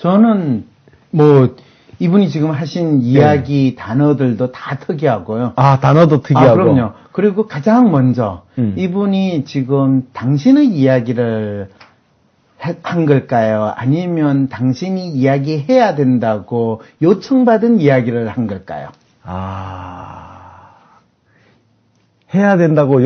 저는 이분이 지금 하신 이야기 단어들도 다 특이하고요. 아, 단어도 특이하고. 그럼요. 그리고 가장 먼저 이분이 지금 당신의 이야기를 한 걸까요? 아니면 당신이 이야기해야 된다고 요청받은 이야기를 한 걸까요? 해야 된다고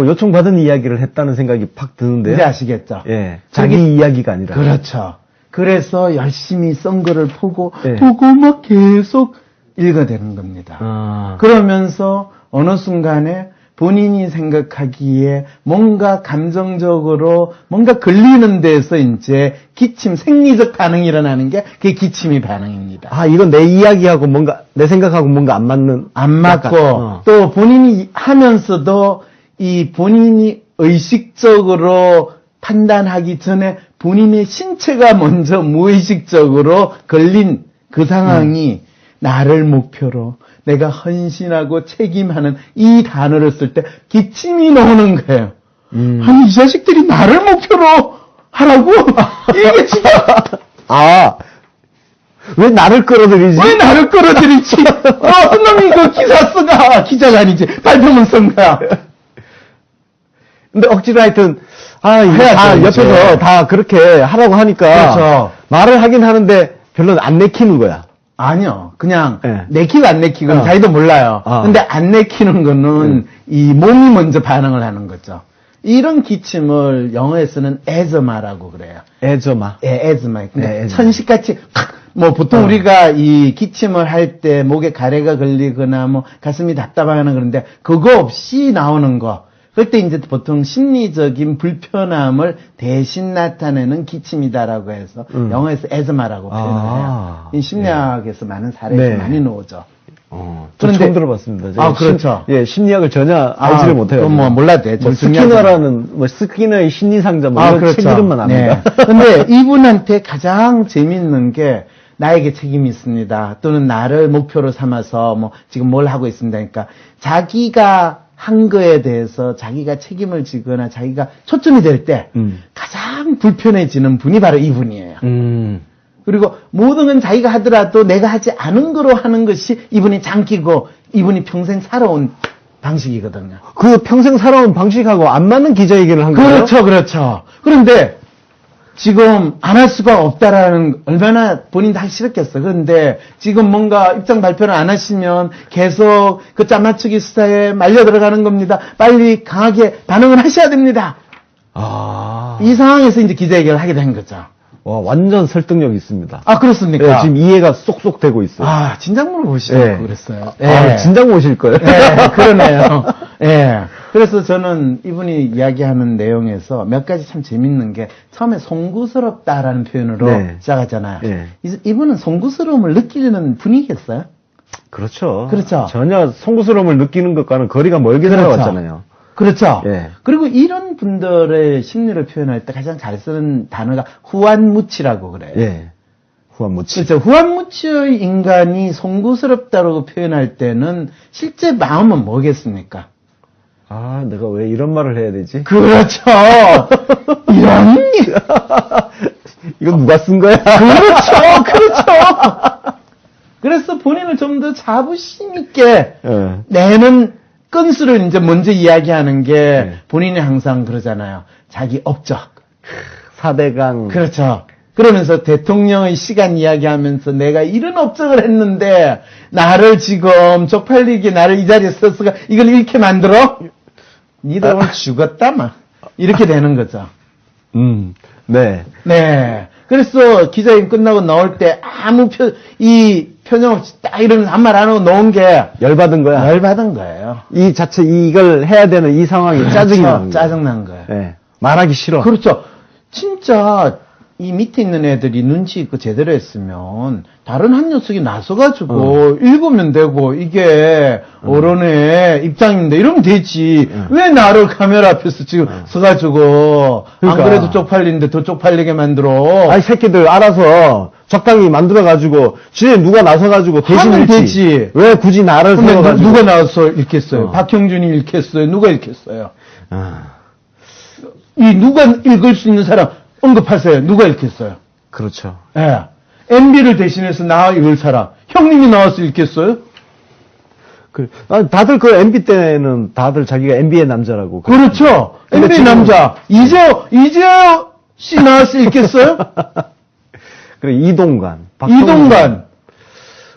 요청받은 이야기를 했다는 생각이 팍 드는데요. 이제 아시겠죠? 예. 자기 이야기가 아니라. 그렇죠. 그래서 열심히 쓴 거를 보고 예. 막 계속 읽어대는 겁니다. 그러면서 어느 순간에 본인이 생각하기에 뭔가 감정적으로 뭔가 걸리는 데서 이제 기침, 생리적 반응이 일어나는 게 그게 기침이 반응입니다. 이건 내 이야기하고 뭔가, 내 생각하고 뭔가 안 맞는. 안 맞고, 또 본인이 하면서도 이 본인이 의식적으로 판단하기 전에 본인의 신체가 먼저 무의식적으로 걸린 그 상황이 나를 목표로 내가 헌신하고 책임하는 이 단어를 쓸 때 기침이 나오는 거예요. 아니 이 자식들이 나를 목표로 하라고? 이게 진짜 왜 나를 끌어들이지? 왜 나를 끌어들이지? 어떤 놈이 그 기사 쓰가 기자가 아니지 발표문 쓴 거야. 근데 억지로 하여튼 해야죠, 옆에서 이제. 다 그렇게 하라고 하니까 그렇죠. 말을 하긴 하는데 별로 안 내키는 거야. 아니요. 그냥 네. 내키고 안 내키고는 자기도 몰라요. 근데 안 내키는 거는 이 몸이 먼저 반응을 하는 거죠. 이런 기침을 영어에서는 에즈마라고 그래요. 에즈마. 에즈마. 근데 에즈마. 천식같이 보통 우리가 이 기침을 할 때 목에 가래가 걸리거나 가슴이 답답하거나 그런데 그거 없이 나오는 거. 그때 이제 보통 심리적인 불편함을 대신 나타내는 기침이다라고 해서 영어에서 에즈마라고 표현을 해요. 이 심리학에서 많은 사례가 많이 나오죠. 그런데 처음 들어봤습니다. 그렇죠. 심리학을 전혀 알지를 못해요. 몰라도 돼. 스키너라는 스키너의 심리상자 이런 그렇죠. 책 이름만 압니다. 근데 이분한테 가장 재밌는 게 나에게 책임이 있습니다. 또는 나를 목표로 삼아서 지금 뭘 하고 있습니다. 그러니까 자기가 한 거에 대해서 자기가 책임을 지거나 자기가 초점이 될 때 가장 불편해지는 분이 바로 이분이에요. 그리고 모든 건 자기가 하더라도 내가 하지 않은 거로 하는 것이 이분이 장기고 이분이 평생 살아온 방식이거든요. 그 평생 살아온 방식하고 안 맞는 기자회견을 한 거예요? 그렇죠. 그런데 지금 안 할 수가 없다라는 얼마나 본인도 하기 싫었겠어. 그런데 지금 뭔가 입장 발표를 안 하시면 계속 그 짜맞추기 수사에 말려 들어가는 겁니다. 빨리 강하게 반응을 하셔야 됩니다. 이 상황에서 이제 기자회견을 하게 된 거죠. 와, 완전 설득력 있습니다. 그렇습니까? 네, 지금 이해가 쏙쏙 되고 있어요. 진작으로 보시고 그랬어요. 진작 모실 거예요? 그러네요. 그래서 저는 이분이 이야기하는 내용에서 몇 가지 참 재밌는 게 처음에 송구스럽다라는 표현으로 시작하잖아요. 이분은 송구스러움을 느끼는 분이겠어요? 그렇죠. 전혀 송구스러움을 느끼는 것과는 거리가 멀게 살아왔잖아요. 그렇죠. 그리고 이런 분들의 심리를 표현할 때 가장 잘 쓰는 단어가 후안무치라고 그래요. 후안무치. 그렇죠. 후안무치의 인간이 송구스럽다고 표현할 때는 실제 마음은 뭐겠습니까? 내가 왜 이런 말을 해야 되지? 그렇죠. 이런 이건 누가 쓴 거야? 그렇죠. 그래서 본인을 좀 더 자부심 있게 내는 건수를 이제 먼저 이야기하는 게 본인이 항상 그러잖아요. 자기 업적. 4대강. 그렇죠. 그러면서 대통령의 시간 이야기하면서 내가 이런 업적을 했는데 나를 지금 쪽팔리게 나를 이 자리에 썼으가 이걸 이렇게 만들어? 니들 오늘 죽었다 막 이렇게 되는 거죠. 그래서 기자회견 끝나고 나올 때 아무 표정 없이 딱 이러면서 한 말 안 하고 놓은 게 열받은 거야. 열받은 거예요. 이걸 해야 되는 이 상황이 짜증이 나는 거야. 짜증난 거예요. 말하기 싫어. 그렇죠. 진짜 이 밑에 있는 애들이 눈치 있고 제대로 했으면 다른 한 녀석이 나서가지고 읽으면 되고 이게 어른의 입장인데 이러면 되지. 왜 나를 카메라 앞에서 지금 서가지고 안 그래도 쪽팔리는데 더 쪽팔리게 만들어. 새끼들 알아서 적당히 만들어가지고 지네 누가 나서가지고 대신 하면 읽지. 되지. 왜 굳이 나를 세워가지고. 누가 나와서 읽겠어요? 박형준이 읽겠어요? 누가 읽겠어요? 누가 읽을 수 있는 사람 언급하세요. 누가 읽겠어요? 그렇죠. 예. MB를 대신해서 나 이걸 사라. 형님이 나와서 읽겠어요? 다들 그 MB 때는 다들 자기가 MB의 남자라고. 그렇죠. 근데 MB 지금은- 남자. 이재호 씨 나와서 읽겠어요? 그리고 이동관, 이동관.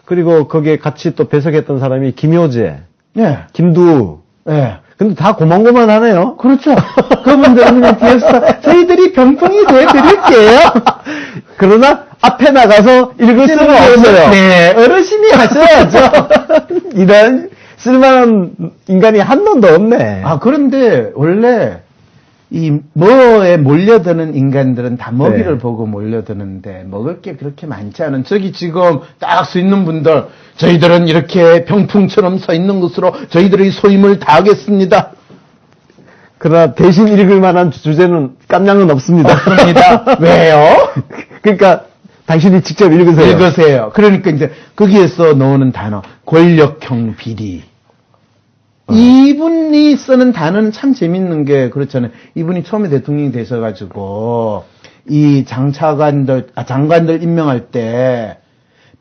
그리고 거기에 같이 또 배석했던 사람이 김효재, 예. 김두. 예. 근데 다 고만고만하네요. 그렇죠. 그분들은 그냥 뒤에서 저희들이 병풍이 돼드릴게요. 그러나 앞에 나가서 읽을 수는 없어요. 네, 어르신이 하셔야죠. 이런 쓸만한 인간이 한 놈도 없네. 아, 그런데 원래 이 뭐에 몰려드는 인간들은 다 먹이를 네. 보고 몰려드는데 먹을 게 그렇게 많지 않은 저기 지금 딱 서 있는 분들 저희들은 이렇게 병풍처럼 서 있는 것으로 저희들의 소임을 다하겠습니다. 그러나 대신 읽을 만한 주제는 깜냥은 없습니다. 없습니다. 왜요? 그러니까 당신이 직접 읽으세요. 읽으세요. 그러니까 이제 거기에서 나오는 단어 권력형 비리. 이분이 쓰는 단어는 참 재밌는 게 그렇잖아요. 이분이 처음에 대통령이 되셔가지고 이 장관들 임명할 때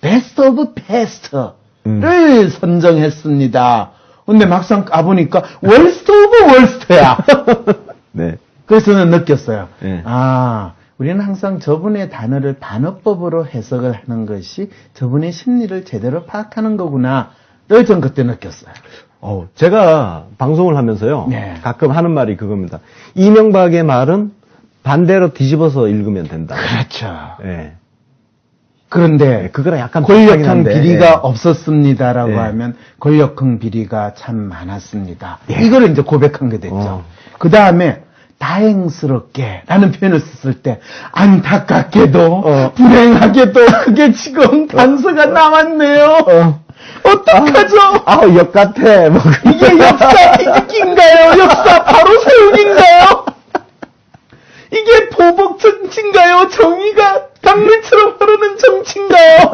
베스트 오브 베스트를 선정했습니다. 근데 막상 가보니까 월스트 오브 월스트야. 네. 그래서 저는 느꼈어요. 네. 아, 우리는 항상 저분의 단어를 반어법으로 해석을 하는 것이 저분의 심리를 제대로 파악하는 거구나를 전 그때 느꼈어요. 제가 방송을 하면서요. 네. 가끔 하는 말이 그겁니다. 이명박의 말은 반대로 뒤집어서 읽으면 된다. 그렇죠. 예. 그런데 그거랑 약간 비슷하긴 권력형 한데, 비리가 예. 없었습니다라고 예. 하면 권력형 비리가 참 많았습니다. 이거를 이제 고백한 게 됐죠. 어. 그 다음에 다행스럽게 라는 표현을 썼을 때 안타깝게도 불행하게도 그게 지금 단서가 남았네요. 어떡하죠? 역 같아. 뭐. 이게 역사 뒤집기인가요? 역사 바로 세우기인가요? 이게 보복 정치인가요? 정의가 강물처럼 흐르는 정치인가요?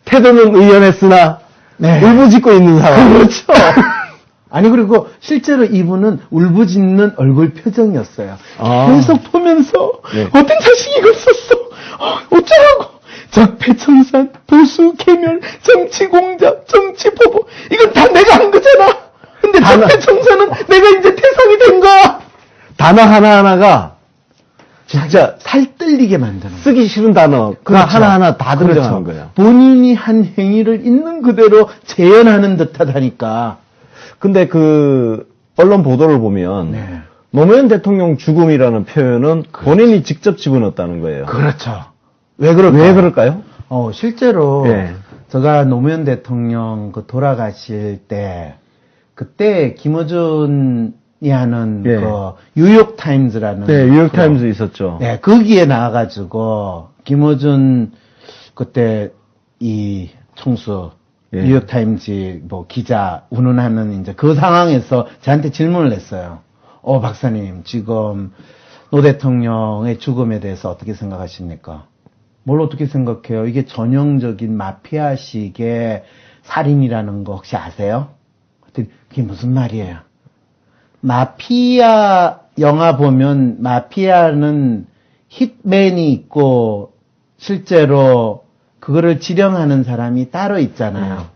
태도는 의연했으나 네. 울부짖고 있는 상황. 그렇죠. 아니 그리고 실제로 이분은 울부짖는 얼굴 표정이었어요. 아. 계속 보면서 네. 어떤 자식이 이걸 썼어. 어쩌라고. 적폐청산, 보수 개멸, 정치 공작, 정치 보복. 이건 다 내가 한 거잖아. 근데 적폐청산은 내가 이제 태상이 된 거야. 단어 하나하나가 진짜 살뜰리게 만드는 거야. 쓰기 싫은 단어가 그렇죠. 하나하나 다 등장하는 그렇죠. 거예요. 본인이 한 행위를 있는 그대로 재현하는 듯하다니까. 근데 그 언론 보도를 보면 네. 노무현 대통령 죽음이라는 표현은 본인이 직접 집어넣었다는 거예요. 그렇죠. 왜 그럴까요? 왜 그럴까요? 실제로 예. 제가 노무현 대통령 그 돌아가실 때 그때 김어준이 하는 예. 그 뉴욕 타임즈라는 네, 뉴욕타임즈 있었죠. 네, 거기에 나와가지고 김어준 그때 이 총수 예. 뉴욕 타임즈 뭐 기자 운운하는 이제 그 상황에서 저한테 질문을 했어요. 박사님 지금 노 대통령의 죽음에 대해서 어떻게 생각하십니까? 뭘 어떻게 생각해요? 이게 전형적인 마피아식의 살인이라는 거 혹시 아세요? 그랬더니 그게 무슨 말이에요? 마피아 영화 보면 마피아는 hitman이 있고 실제로 그거를 지령하는 사람이 따로 있잖아요.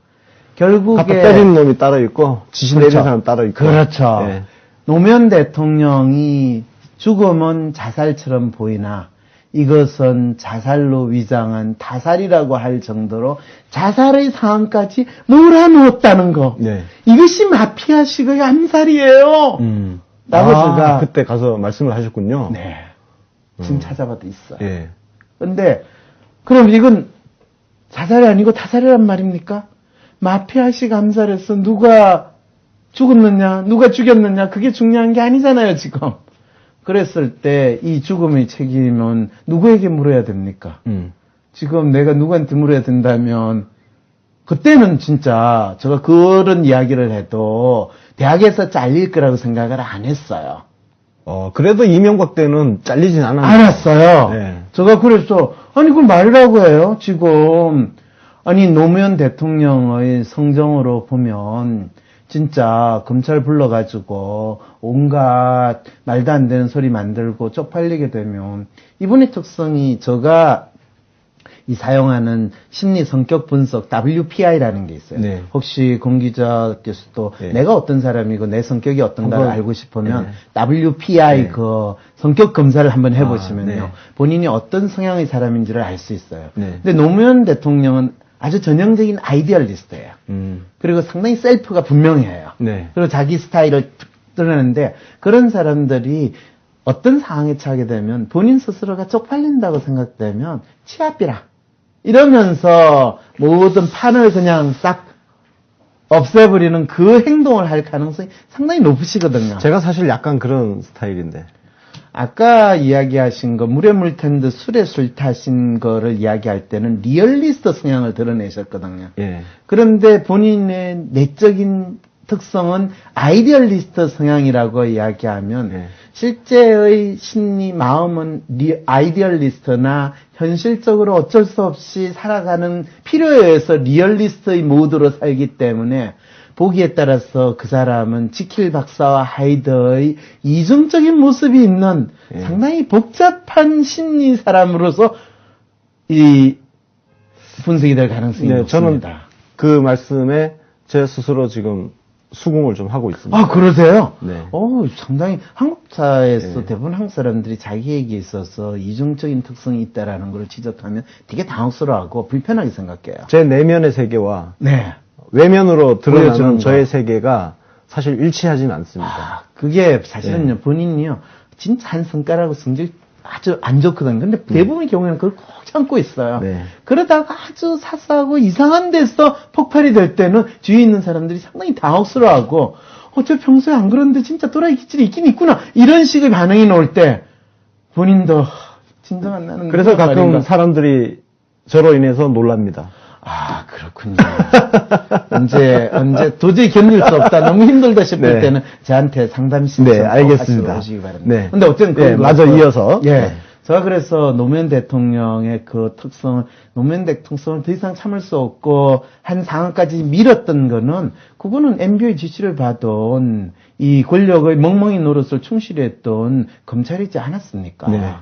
결국에 갖다 때리는 놈이 따로 있고 지시 그렇죠. 내리는 사람 따로 있고. 그렇죠. 예. 노무현 대통령이 죽음은 자살처럼 보이나 이것은 자살로 위장한 타살이라고 할 정도로 자살의 상황까지 몰아넣었다는 거. 네. 이것이 마피아식의 암살이에요. 라고 제가 그때 가서 말씀을 하셨군요. 네. 지금 찾아봐도 있어요. 예. 근데 그럼 이건 자살이 아니고 타살이란 말입니까? 마피아식 암살에서 누가 죽었느냐, 누가 죽였느냐, 그게 중요한 게 아니잖아요, 지금. 그랬을 때 이 죽음의 책임은 누구에게 물어야 됩니까? 지금 내가 누구한테 물어야 된다면 그때는 진짜 제가 그런 이야기를 해도 대학에서 잘릴 거라고 생각을 안 했어요. 그래도 이명박 때는 잘리진 않았어요. 네. 제가 그래서 아니 그걸 말이라고 해요. 지금 아니 노무현 대통령의 성정으로 보면 진짜 검찰 불러가지고 온갖 말도 안 되는 소리 만들고 쪽팔리게 되면 이분의 특성이 제가 이 사용하는 심리 성격 분석 WPI라는 게 있어요. 네. 혹시 공 기자께서도 네. 내가 어떤 사람이고 내 성격이 어떤가를 한번, 알고 싶으면 네. WPI 네. 그 성격 검사를 한번 해보시면요. 네. 본인이 어떤 성향의 사람인지를 알 수 있어요. 네. 근데 노무현 대통령은 아주 전형적인 아이디얼리스트예요. 그리고 상당히 셀프가 분명해요. 네. 그리고 자기 스타일을 드러내는데 그런 사람들이 어떤 상황에 처하게 되면 본인 스스로가 쪽팔린다고 생각되면 치아비라 이러면서 모든 판을 그냥 싹 없애버리는 그 행동을 할 가능성이 상당히 높으시거든요. 제가 사실 약간 그런 스타일인데. 아까 이야기하신 거 물에 물 탄 듯 술에 술 타신 거를 이야기할 때는 리얼리스트 성향을 드러내셨거든요. 예. 그런데 본인의 내적인 특성은 아이디얼리스트 성향이라고 이야기하면 예. 실제의 심리 마음은 아이디얼리스트나 현실적으로 어쩔 수 없이 살아가는 필요에 의해서 리얼리스트의 모드로 살기 때문에 보기에 따라서 그 사람은 지킬 박사와 하이드의 이중적인 모습이 있는 예. 상당히 복잡한 심리 사람으로서 이 분석이 될 가능성이 네, 저는 높습니다. 그 말씀에 제 스스로 지금 수긍을 좀 하고 있습니다. 아, 그러세요? 네. 상당히 한국 사회에서 네. 대부분 한국 사람들이 자기에게 있어서 이중적인 특성이 있다라는 걸 지적하면 되게 당혹스러워하고 불편하게 생각해요. 제 내면의 세계와 네. 외면으로 보여주는 드러나는 거. 저의 세계가 사실 일치하진 않습니다. 아, 그게 사실은요, 네. 본인이요, 진짜 한 손가락으로 성질 아주 안 좋거든요. 근데 대부분의 경우에는 그걸 꼭 참고 있어요. 네. 그러다가 아주 사소하고 이상한 데서 폭발이 될 때는 주위에 있는 사람들이 상당히 당혹스러워하고, 저 평소에 안 그러는데 진짜 또라이 기질이 있긴 있구나. 이런 식의 반응이 나올 때, 본인도 진정한 나는. 그래서 무슨 가끔 말인가. 사람들이 저로 인해서 놀랍니다. 아, 그렇군요. 언제 도저히 견딜 수 없다. 너무 힘들다 싶을 네. 때는 저한테 상담 신청 네, 알겠습니다. 오시기 바랍니다. 네. 근데 어쨌든 네, 마저 이어서. 예. 네. 제가 그래서 노무현 대통령의 그 특성을 노무현 대통령을 더 이상 참을 수 없고 한 상황까지 밀었던 거는 그거는 MB의 지시를 받은 이 권력의 멍멍이 노릇을 충실히 했던 검찰이지 않았습니까? 네.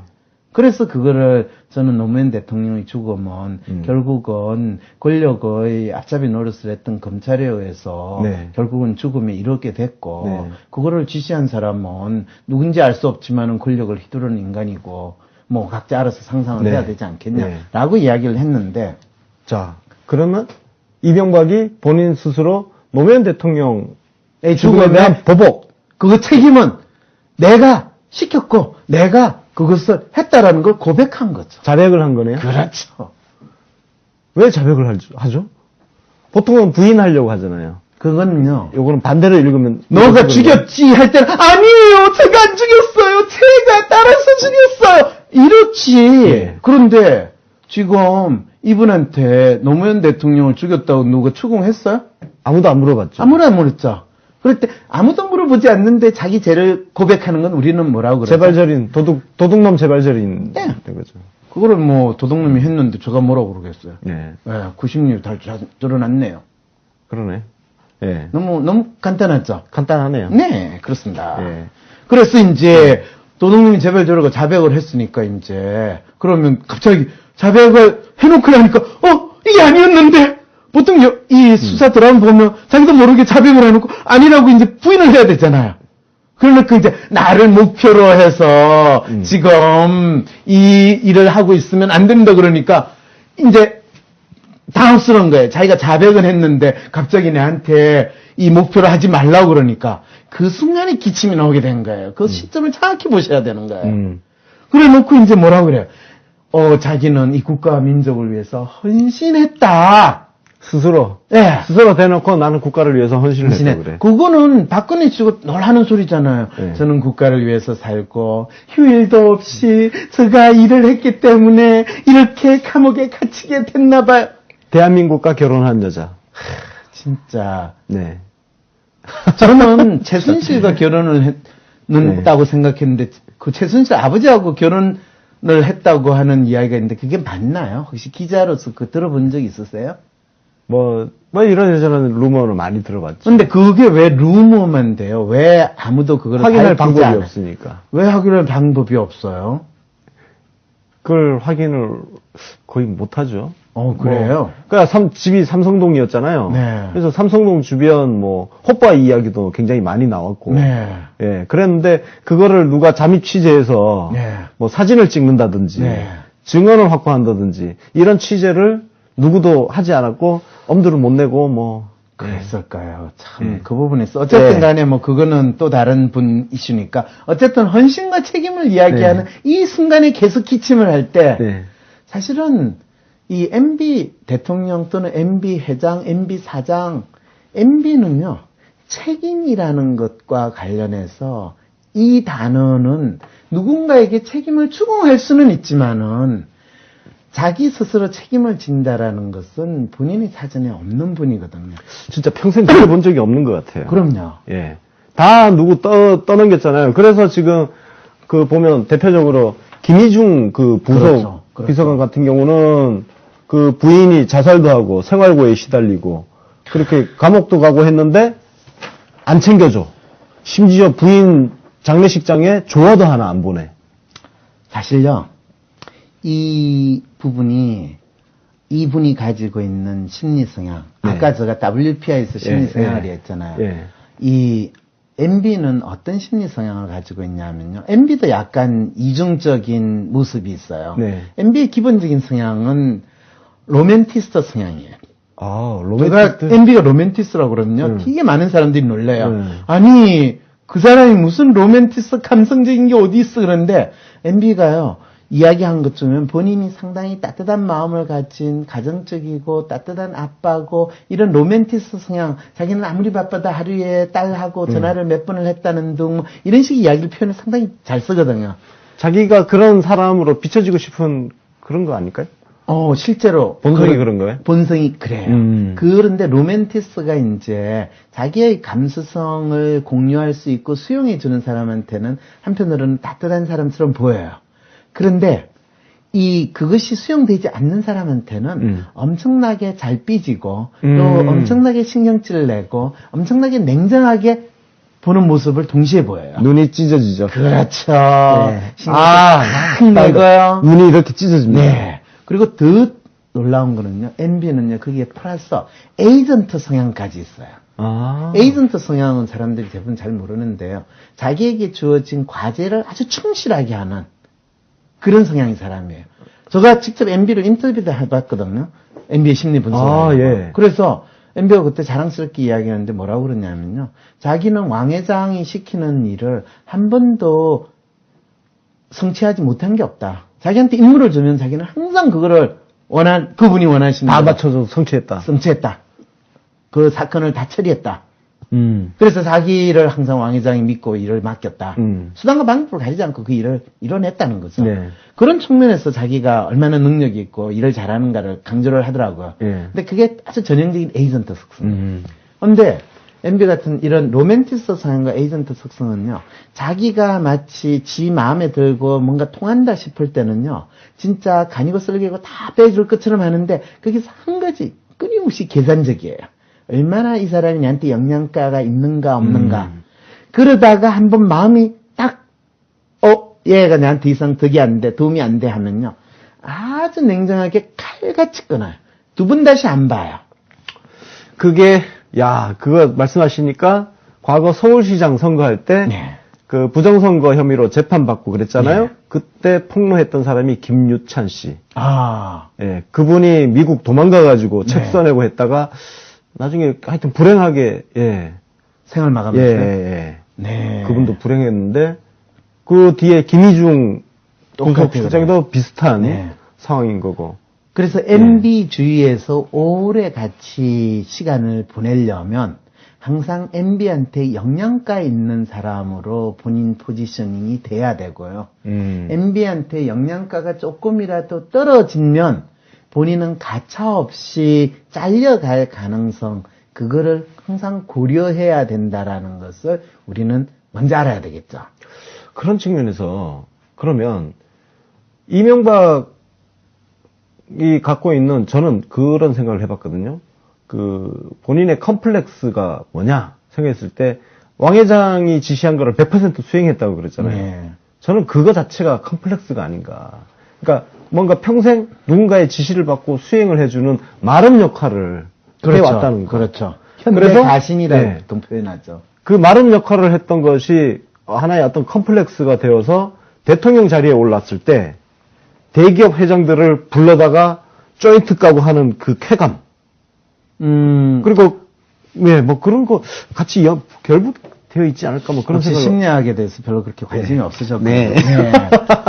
그래서 그거를 저는 노무현 대통령의 죽음은 결국은 권력의 앞잡이 노릇을 했던 검찰에 의해서 네. 결국은 죽음에 이르게 됐고 네. 그거를 지시한 사람은 누군지 알 수 없지만은 권력을 휘두르는 인간이고 뭐 각자 알아서 상상을 네. 해야 되지 않겠냐라고 이야기를 했는데 자, 그러면 이명박이 본인 스스로 노무현 대통령의 죽음에 죽음에 대한 보복. 그 책임은 내가 시켰고 내가 그것을 했다라는 걸 고백한 거죠. 자백을 한 거네요. 그렇죠. 왜 자백을 하죠? 보통은 부인하려고 하잖아요. 그거는요. 요거는 반대로 읽으면 너가 죽였지 할 때는 아니에요. 제가 안 죽였어요. 제가 따라서 죽였어요. 이렇지. 예. 그런데 지금 이분한테 노무현 대통령을 죽였다고 누가 추궁했어요? 아무도 안 물어봤죠. 아무도 안 물었죠. 그럴 때 아무도 물어보지 않는데 자기 죄를 고백하는 건 우리는 뭐라고 그러죠? 재발절인 도둑놈 재발절인 네. 된 거죠. 그거를 뭐 도둑놈이 했는데 제가 뭐라고 그러겠어요? 네, 90년 다 드러났네요. 그러네. 예, 너무 간단하죠? 간단하네요. 네, 그렇습니다. 예. 그래서 이제 도둑님이 재발 저러고 자백을 했으니까 이제 그러면 갑자기 자백을 해놓고 나니까 이게 아니었는데 보통 이 수사 드라마 보면 자기도 모르게 자백을 해놓고 아니라고 이제 부인을 해야 되잖아요. 그러니까 이제 나를 목표로 해서 지금 이 일을 하고 있으면 안 된다 그러니까 이제 당혹스러운 거예요. 자기가 자백을 했는데 갑자기 내한테 이 목표를 하지 말라고 그러니까 그 순간에 기침이 나오게 된 거예요. 그 시점을 정확히 보셔야 되는 거예요. 그래 놓고 이제 뭐라고 그래요? 자기는 이 국가와 민족을 위해서 헌신했다. 스스로 예. 스스로 대놓고 나는 국가를 위해서 헌신을 했다 그래. 그거는 박근혜 치고 늘 하는 소리잖아요. 네. 저는 국가를 위해서 살고 휴일도 없이 제가 일을 했기 때문에 이렇게 감옥에 갇히게 됐나 봐요. 대한민국과 결혼한 여자. 진짜 네. 저는 최순실과 결혼을 네. 했다고 생각했는데 그 최순실 아버지하고 결혼을 했다고 하는 이야기가 있는데 그게 맞나요? 혹시 기자로서 그 들어본 적 있으세요? 뭐 이런저런 루머를 많이 들어봤죠. 근데 그게 왜 루머만 돼요? 왜 아무도 그걸 확인할 밝히지 방법이 않아요? 없으니까. 왜 확인할 방법이 없어요? 그걸 확인을 거의 못하죠. 그래요? 그러니까 집이 삼성동이었잖아요. 네. 그래서 삼성동 주변 호빠 이야기도 굉장히 많이 나왔고. 네. 예. 그랬는데 그거를 누가 잠입 취재해서 네. 사진을 찍는다든지 네. 증언을 확보한다든지 이런 취재를 누구도 하지 않았고 엄두를 못 내고 그랬을까요? 참, 네. 그 부분에서. 어쨌든 네. 간에 그거는 또 다른 분 이슈니까. 어쨌든 헌신과 책임을 이야기하는 이 순간에 계속 기침을 할 때, 네. 사실은 이 MB 대통령 또는 MB 회장, MB 사장, MB는요, 책임이라는 것과 관련해서 이 단어는 누군가에게 책임을 추궁할 수는 있지만은 자기 스스로 책임을 진다라는 것은 본인이 사전에 없는 분이거든요. 진짜 평생 들어본 적이 없는 것 같아요. 그럼요. 예. 다 누구 떠넘겼잖아요. 그래서 지금 보면 대표적으로 김희중 그렇죠. 비서관 같은 경우는 부인이 자살도 하고 생활고에 시달리고 그렇게 감옥도 가고 했는데 안 챙겨줘. 심지어 부인 장례식장에 조화도 하나 안 보내. 사실요, 이분이 가지고 있는 심리 성향, 네. 아까 제가 WPI에서 심리 성향을 했잖아요. 예. 이 MB는 어떤 심리 성향을 가지고 있냐면요. MB도 약간 이중적인 모습이 있어요. 네. MB의 기본적인 성향은 로맨티스트 성향이에요. 아, 제가 MB가 로맨티스트라고 그러면요. 되게 많은 사람들이 놀래요. 네. 아니, 그 사람이 무슨 로맨티스트 감성적인 게 어디 있어. 그런데 MB가요. 이야기한 것 중에 본인이 상당히 따뜻한 마음을 가진 가정적이고 따뜻한 아빠고 이런 로맨티스트 성향, 자기는 아무리 바빠도 하루에 딸하고 전화를 몇 번을 했다는 등 이런 식의 이야기를 표현을 상당히 잘 쓰거든요. 자기가 그런 사람으로 비춰지고 싶은 그런 거 아닐까요? 실제로 본성이 그런 거예요? 본성이 그래요. 그런데 로맨티스트가 이제 자기의 감수성을 공유할 수 있고 수용해 주는 사람한테는 한편으로는 따뜻한 사람처럼 보여요. 그런데 그것이 수용되지 않는 사람한테는 엄청나게 잘 삐지고 또 엄청나게 신경질을 내고 엄청나게 냉정하게 보는 모습을 동시에 보여요. 눈이 찢어지죠. 그렇죠. 네. 신경질 막 내고요. 눈이 이렇게 찢어집니다. 네. 그리고 더 놀라운 거는요. MB는요. 거기에 플러스 에이전트 성향까지 있어요. 아. 에이전트 성향은 사람들이 대부분 잘 모르는데요. 자기에게 주어진 과제를 아주 충실하게 하는 그런 성향의 사람이에요. 제가 직접 MB를 인터뷰도 해봤거든요. MB의 심리 분석을. 아, 예. 그래서 MB가 그때 자랑스럽게 이야기하는데 뭐라고 그러냐면요. 자기는 왕 회장이 시키는 일을 한 번도 성취하지 못한 게 없다. 자기한테 임무를 주면 자기는 항상 그분이 원하시는 다 대로 맞춰서 성취했다. 그 사건을 다 처리했다. 그래서 자기를 항상 왕 회장이 믿고 일을 맡겼다. 수단과 방법을 가리지 않고 그 일을 이뤄냈다는 거죠. 네. 그런 측면에서 자기가 얼마나 능력이 있고 일을 잘하는가를 강조를 하더라고요. 네. 근데 그게 아주 전형적인 에이전트 특성. 근데 MB 같은 이런 로맨티스트 성향과 에이전트 특성은요, 자기가 마치 지 마음에 들고 뭔가 통한다 싶을 때는요, 진짜 간이고 쓸개고 다 빼줄 것처럼 하는데, 거기서 한 가지 끊임없이 계산적이에요. 얼마나 이 사람이 나한테 영양가가 있는가 없는가. 그러다가 한번 마음이 딱 얘가 나한테 이상 덕이 안 돼, 도움이 안 돼 하면요, 아주 냉정하게 칼같이 끊어요. 두 번 다시 안 봐요. 그거 말씀하시니까 과거 서울시장 선거할 때 네. 그 부정선거 혐의로 재판받고 그랬잖아요. 네. 그때 폭로했던 사람이 김유찬 씨. 아, 예, 그분이 미국 도망가가지고 책 네. 써내고 했다가 나중에 하여튼 불행하게 생활 마감했어요. 예. 네. 그분도 불행했는데 그 뒤에 김희중 똑같아요. 국장도 비슷한 네. 상황인 거고. 그래서 MB 주위에서 오래 같이 시간을 보내려면 항상 MB한테 영양가 있는 사람으로 본인 포지셔닝이 돼야 되고요. MB한테 영양가가 조금이라도 떨어지면 본인은 가차없이 잘려갈 가능성, 그거를 항상 고려해야 된다라는 것을 우리는 먼저 알아야 되겠죠. 그런 측면에서 그러면 이명박이 갖고 있는, 저는 그런 생각을 해봤거든요. 본인의 컴플렉스가 뭐냐 생각했을 때 왕 회장이 지시한 거를 100% 수행했다고 그랬잖아요. 네. 저는 그거 자체가 컴플렉스가 아닌가. 그러니까 뭔가 평생 누군가의 지시를 받고 수행을 해주는 마름 역할을 해왔다는 거. 그렇죠. 현대 그래서 가신이라고 네. 보통 표현하죠. 그 마름 역할을 했던 것이 하나의 어떤 컴플렉스가 되어서 대통령 자리에 올랐을 때 대기업 회장들을 불러다가 조인트 까고 하는 그 쾌감. 그리고 네, 뭐 그런 거 같이 결부되어 있지 않을까 뭐 그런 혹시 생각을. 심리학에 대해서 별로 그렇게 관심이 없으셨군요. 네. 네.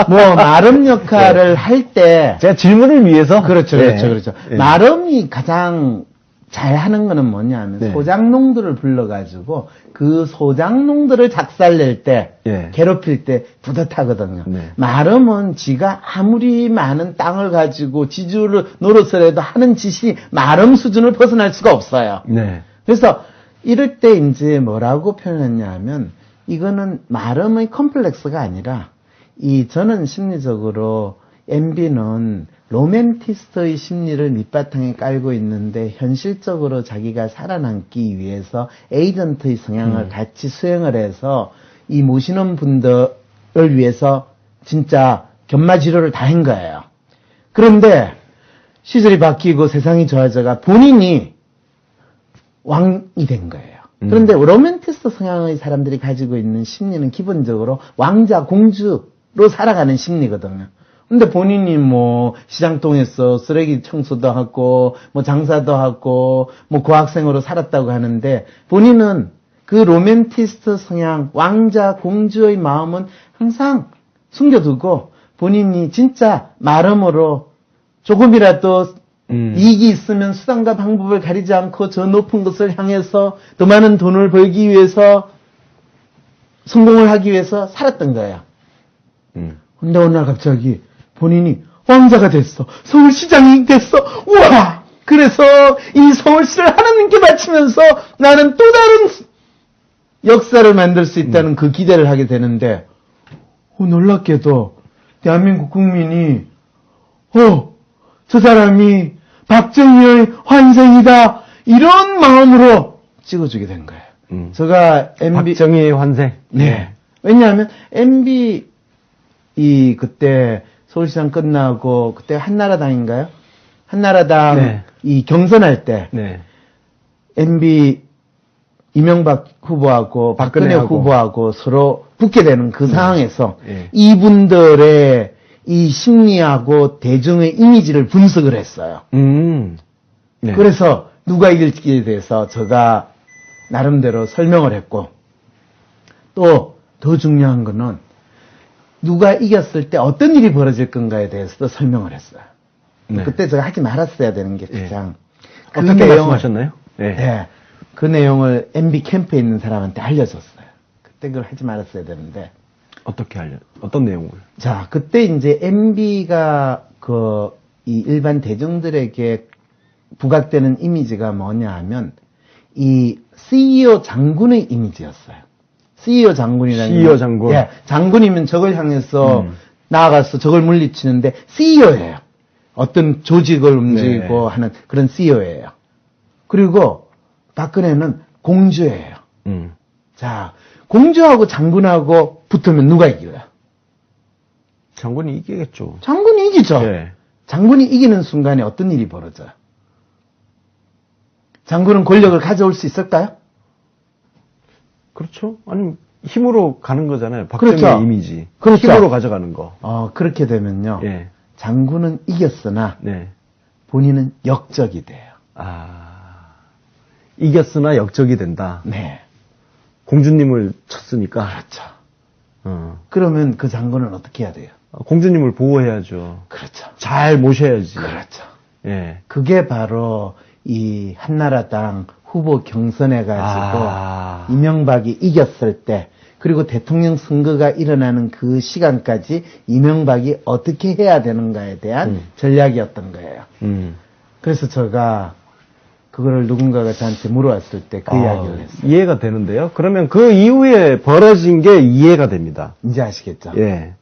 뭐 마름 역할을 할 때 제가 질문을 위해서. 그렇죠, 네. 그렇죠, 그렇죠. 네. 마름이 가장 잘 하는 거는 뭐냐면 네. 소장농들을 불러가지고 그 소장농들을 작살낼 때, 예. 괴롭힐 때 뿌듯하거든요. 네. 마름은 지가 아무리 많은 땅을 가지고 지주를 노릇을 하는 짓이 마름 수준을 벗어날 수가 없어요. 네. 그래서 이럴 때 이제 뭐라고 표현했냐 하면 이거는 마름의 컴플렉스가 아니라 저는 심리적으로 MB는 로맨티스트의 심리를 밑바탕에 깔고 있는데 현실적으로 자기가 살아남기 위해서 에이전트의 성향을 같이 수행을 해서 이 모시는 분들을 위해서 진짜 견마지로를 다 한 거예요. 그런데 시절이 바뀌고 세상이 좋아져가 본인이 왕이 된 거예요. 그런데 로맨티스트 성향의 사람들이 가지고 있는 심리는 기본적으로 왕자, 공주로 살아가는 심리거든요. 근데 본인이 뭐 시장통에서 쓰레기 청소도 하고 뭐 장사도 하고 뭐 고학생으로 살았다고 하는데 본인은 그 로맨티스트 성향, 왕자, 공주의 마음은 항상 숨겨두고 본인이 진짜 마름으로 조금이라도 이익이 있으면 수단과 방법을 가리지 않고 저 높은 것을 향해서 더 많은 돈을 벌기 위해서 성공을 하기 위해서 살았던 거예요. 근데 어느 날 갑자기 본인이 왕자가 됐어. 서울시장이 됐어. 우와! 그래서 이 서울시를 하나님께 바치면서 나는 또 다른 역사를 만들 수 있다는 그 기대를 하게 되는데 놀랍게도 대한민국 국민이 저 사람이 박정희의 환생이다 이런 마음으로 찍어주게 된 거예요. 제가 MB 박정희의 환생. 네. 왜냐하면 MB 그때 서울시장 끝나고 그때 한나라당인가요? 한나라당 네. 이 경선할 때 네. MB 이명박 후보하고 박근혜 후보하고 서로 붙게 되는 그 상황에서 네. 이분들의 이 심리하고 대중의 이미지를 분석을 했어요. 네. 그래서 누가 이길지에 대해서 제가 나름대로 설명을 했고 또 더 중요한 거는 누가 이겼을 때 어떤 일이 벌어질 건가에 대해서도 설명을 했어요. 네. 그때 제가 하지 말았어야 되는 게 가장 그 어떻게 말씀하셨나요? 네. 네. 그 내용을 MB 캠프에 있는 사람한테 알려줬어요. 그때 그걸 하지 말았어야 되는데 어떤 내용을? 자, 그때 이제 MB가 이 일반 대중들에게 부각되는 이미지가 뭐냐 하면 이 CEO 장군의 이미지였어요. CEO 장군이라는 CEO 장군. 예, 장군이면 적을 향해서 나아가서 적을 물리치는데 CEO예요. 어떤 조직을 움직이고 하는 그런 CEO예요. 그리고 박근혜는 공주예요. 자, 공주하고 장군하고 붙으면 누가 이겨요? 장군이 이기겠죠. 장군이 이기죠. 네. 장군이 이기는 순간에 어떤 일이 벌어져요? 장군은 권력을 가져올 수 있을까요? 그렇죠. 아니 힘으로 가는 거잖아요. 박정희의 그렇죠. 이미지. 그렇죠. 힘으로 가져가는 거. 그렇게 되면요. 예. 장군은 이겼으나 네. 본인은 역적이 돼요. 이겼으나 역적이 된다. 네. 공주님을 쳤으니까. 그렇죠. 그러면 그 장군은 어떻게 해야 돼요? 공주님을 보호해야죠. 그렇죠. 잘 모셔야지. 그렇죠. 예. 그게 바로 이 한나라당 후보 경선해가지고 이명박이 이겼을 때 그리고 대통령 선거가 일어나는 그 시간까지 이명박이 어떻게 해야 되는가에 대한 전략이었던 거예요. 그래서 제가 그거를 누군가가 저한테 물어왔을 때 그 이야기를 했어요. 이해가 되는데요. 그러면 그 이후에 벌어진 게 이해가 됩니다. 이제 아시겠죠? 예.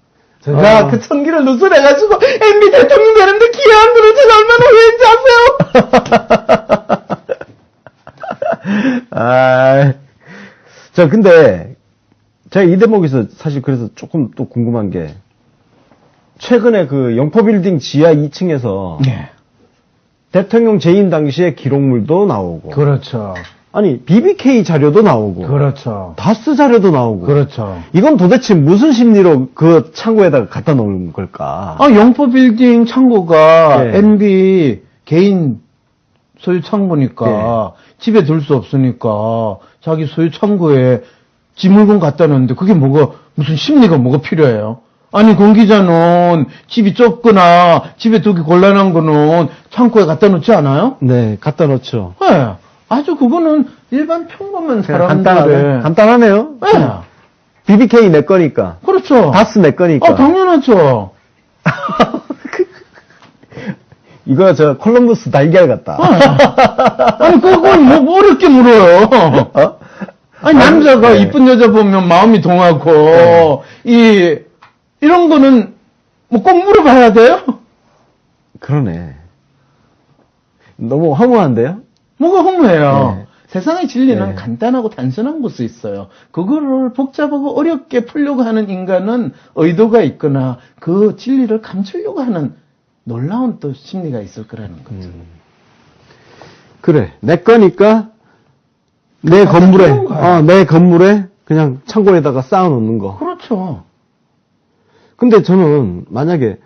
제가 그 천기를 누설해가지고 MB 대통령 되는데 기여한 거를 제가 얼마나 후회인지 아세요? 아, 자, 근데, 제가 이 대목에서 사실 그래서 조금 또 궁금한 게, 최근에 그 영포빌딩 지하 2층에서 네. 대통령 재임 당시의 기록물도 나오고, 그렇죠. 아니, BBK 자료도 나오고, 그렇죠. 다스 자료도 나오고, 그렇죠. 이건 도대체 무슨 심리로 그 창고에다가 갖다 놓은 걸까? 아, 영포 빌딩 창고가 예. MB 개인 소유 창고니까 집에 둘 수 없으니까 자기 소유 창고에 지 물건 갖다 놓는데 그게 뭐가 무슨 심리가 뭐가 필요해요? 아니 권 기자는 집이 좁거나 집에 두기 곤란한 거는 창고에 갖다 놓지 않아요? 네, 갖다 놓죠. 네. 아주 그거는 일반 평범한 간단하네. 사람들의 간단하네요. 네. BBK 내 거니까. 그렇죠. 다스 내 거니까. 당연하죠. 이거 저 콜럼버스 달걀 같다. 아니 그건 뭐 어렵게 물어요. 어? 아니 남자가 네. 이쁜 여자 보면 마음이 동하고 이런 거는 뭐 꼭 물어봐야 돼요? 그러네. 너무 허무한데요? 뭐가 허무해요? 네. 세상의 진리는 네. 간단하고 단순한 곳에 있어요. 그거를 복잡하고 어렵게 풀려고 하는 인간은 의도가 있거나 그 진리를 감추려고 하는 놀라운 또 심리가 있을 거라는 거죠. 그래. 내 거니까 내 건물에 그냥 창고에다가 쌓아놓는 거. 그렇죠. 근데 저는 만약에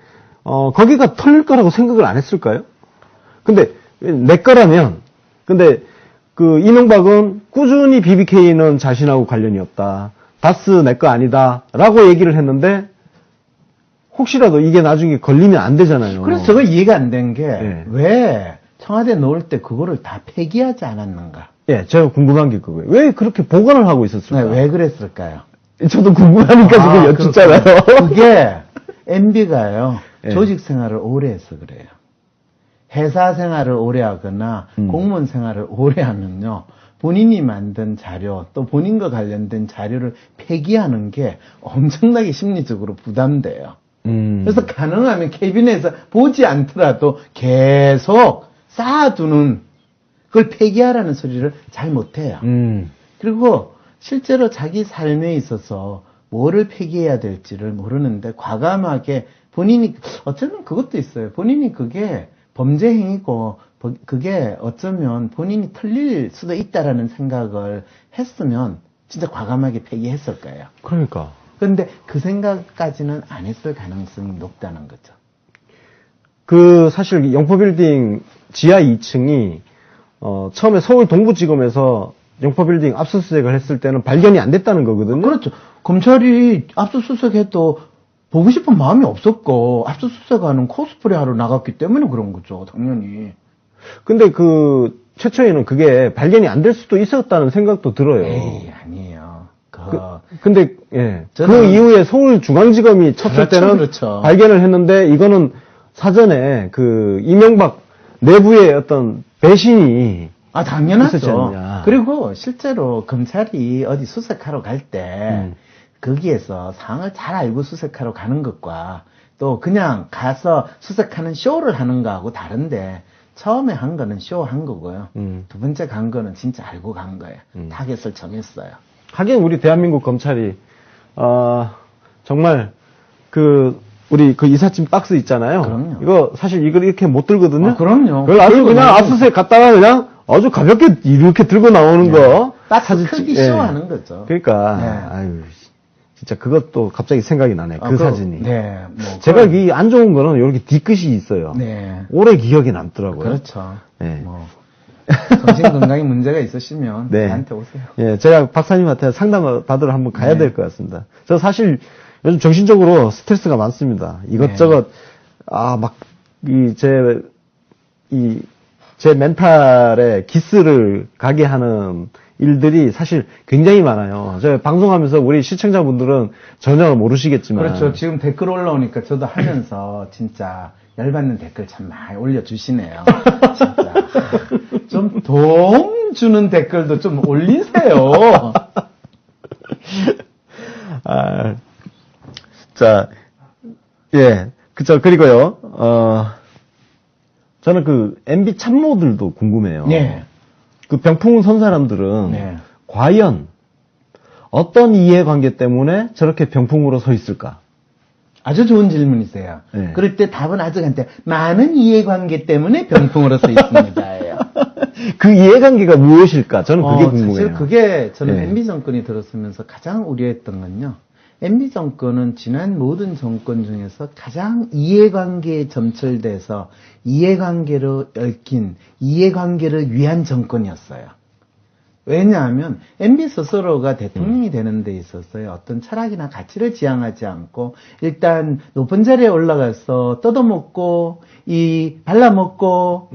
거기가 털릴 거라고 생각을 안 했을까요? 근데 내 거라면 근데 그 이명박은 꾸준히 BBK는 자신하고 관련이 없다. 다스 내 거 아니다라고 얘기를 했는데 혹시라도 이게 나중에 걸리면 안 되잖아요. 그래서 저거 이해가 안 된 게 네. 왜 청와대 넣을 때 그거를 다 폐기하지 않았는가? 예, 제가 궁금한 게 그거예요. 왜 그렇게 보관을 하고 있었을까? 왜 그랬을까요? 저도 궁금하니까 지금 여쭙잖아요. 그렇구나. 그게 MB가요. 네. 조직 생활을 오래 해서 그래요. 회사 생활을 오래 하거나 공무원 생활을 오래 하면요. 본인이 만든 자료 또 본인과 관련된 자료를 폐기하는 게 엄청나게 심리적으로 부담돼요. 그래서 가능하면 캐비넷에서 보지 않더라도 계속 쌓아두는 그걸 폐기하라는 소리를 잘 못해요. 그리고 실제로 자기 삶에 있어서 뭐를 폐기해야 될지를 모르는데 과감하게 본인이 어쩌면 그것도 있어요. 본인이 그게 범죄 행위고 그게 어쩌면 본인이 틀릴 수도 있다라는 생각을 했으면 진짜 과감하게 폐기했을 거예요. 그러니까. 그런데 그 생각까지는 안 했을 가능성이 높다는 거죠. 그 사실 영포빌딩 지하 2층이 처음에 서울 동부지검에서 영포빌딩 압수수색을 했을 때는 발견이 안 됐다는 거거든요. 그렇죠. 검찰이 압수수색해도 보고 싶은 마음이 없었고 압수수색하는 코스프레 하러 나갔기 때문에 그런 거죠. 당연히. 근데 그 최초에는 그게 발견이 안 될 수도 있었다는 생각도 들어요. 에이, 아니에요. 근데 예. 그 저는- 이후에 서울중앙지검이 쳤을 그렇죠, 때는 그렇죠. 발견을 했는데 이거는 사전에 그 이명박 내부의 어떤 배신이 있었지 당연하죠. 않느냐. 그리고 실제로 검찰이 어디 수색하러 갈 때 거기에서 상황을 잘 알고 수색하러 가는 것과 또 그냥 가서 수색하는 쇼를 하는 거하고 다른데 처음에 한 거는 쇼 한 거고요. 두 번째 간 거는 진짜 알고 간 거예요. 타겟을 정했어요. 하긴 우리 대한민국 검찰이 정말 우리 그 이삿짐 박스 있잖아요. 그럼요. 이거 사실 이걸 이렇게 못 들거든요. 그럼요. 그걸 아주 들고 그냥 나오는 압수수색 갔다가 그냥 아주 가볍게 이렇게 들고 나오는 거. 박스 크기 예. 쇼하는 거죠. 그러니까 네. 아유 진짜 그것도 갑자기 생각이 나네. 그 사진이. 네. 제가 이 안 좋은 거는 이렇게 뒤끝이 있어요. 네. 오래 기억에 남더라고요. 그렇죠. 네. 정신 건강에 문제가 있으시면 네. 저한테 오세요. 예, 제가 박사님한테 상담 받으러 한번 가야 될 것 같습니다. 저 사실 요즘 정신적으로 스트레스가 많습니다. 이것저것, 제 멘탈에 기스를 가게 하는 일들이 사실 굉장히 많아요. 제가 방송하면서 우리 시청자분들은 전혀 모르시겠지만. 그렇죠. 지금 댓글 올라오니까 저도 하면서 진짜 열받는 댓글 참 많이 올려주시네요. 진짜. 좀 도움 주는 댓글도 좀 올리세요. 자, 예, 그쵸. 그리고요, 저는 그 MB 참모들도 궁금해요. 네. 그 병풍을 선 사람들은 네. 과연 어떤 이해관계 때문에 저렇게 병풍으로 서 있을까? 아주 좋은 질문이세요. 네. 그럴 때 답은 아주 간단해. 많은 이해관계 때문에 병풍으로 서 있습니다. 그 이해관계가 무엇일까? 저는 그게 궁금해요. 사실 그게 저는 네. MB 정권이 들었으면서 가장 우려했던 건요. MB 정권은 지난 모든 정권 중에서 가장 이해관계에 점철돼서 이해관계로 얽힌 이해관계를 위한 정권이었어요. 왜냐하면 MB 스스로가 대통령이 되는 데 있어서요. 어떤 철학이나 가치를 지향하지 않고 일단 높은 자리에 올라가서 뜯어먹고 발라먹고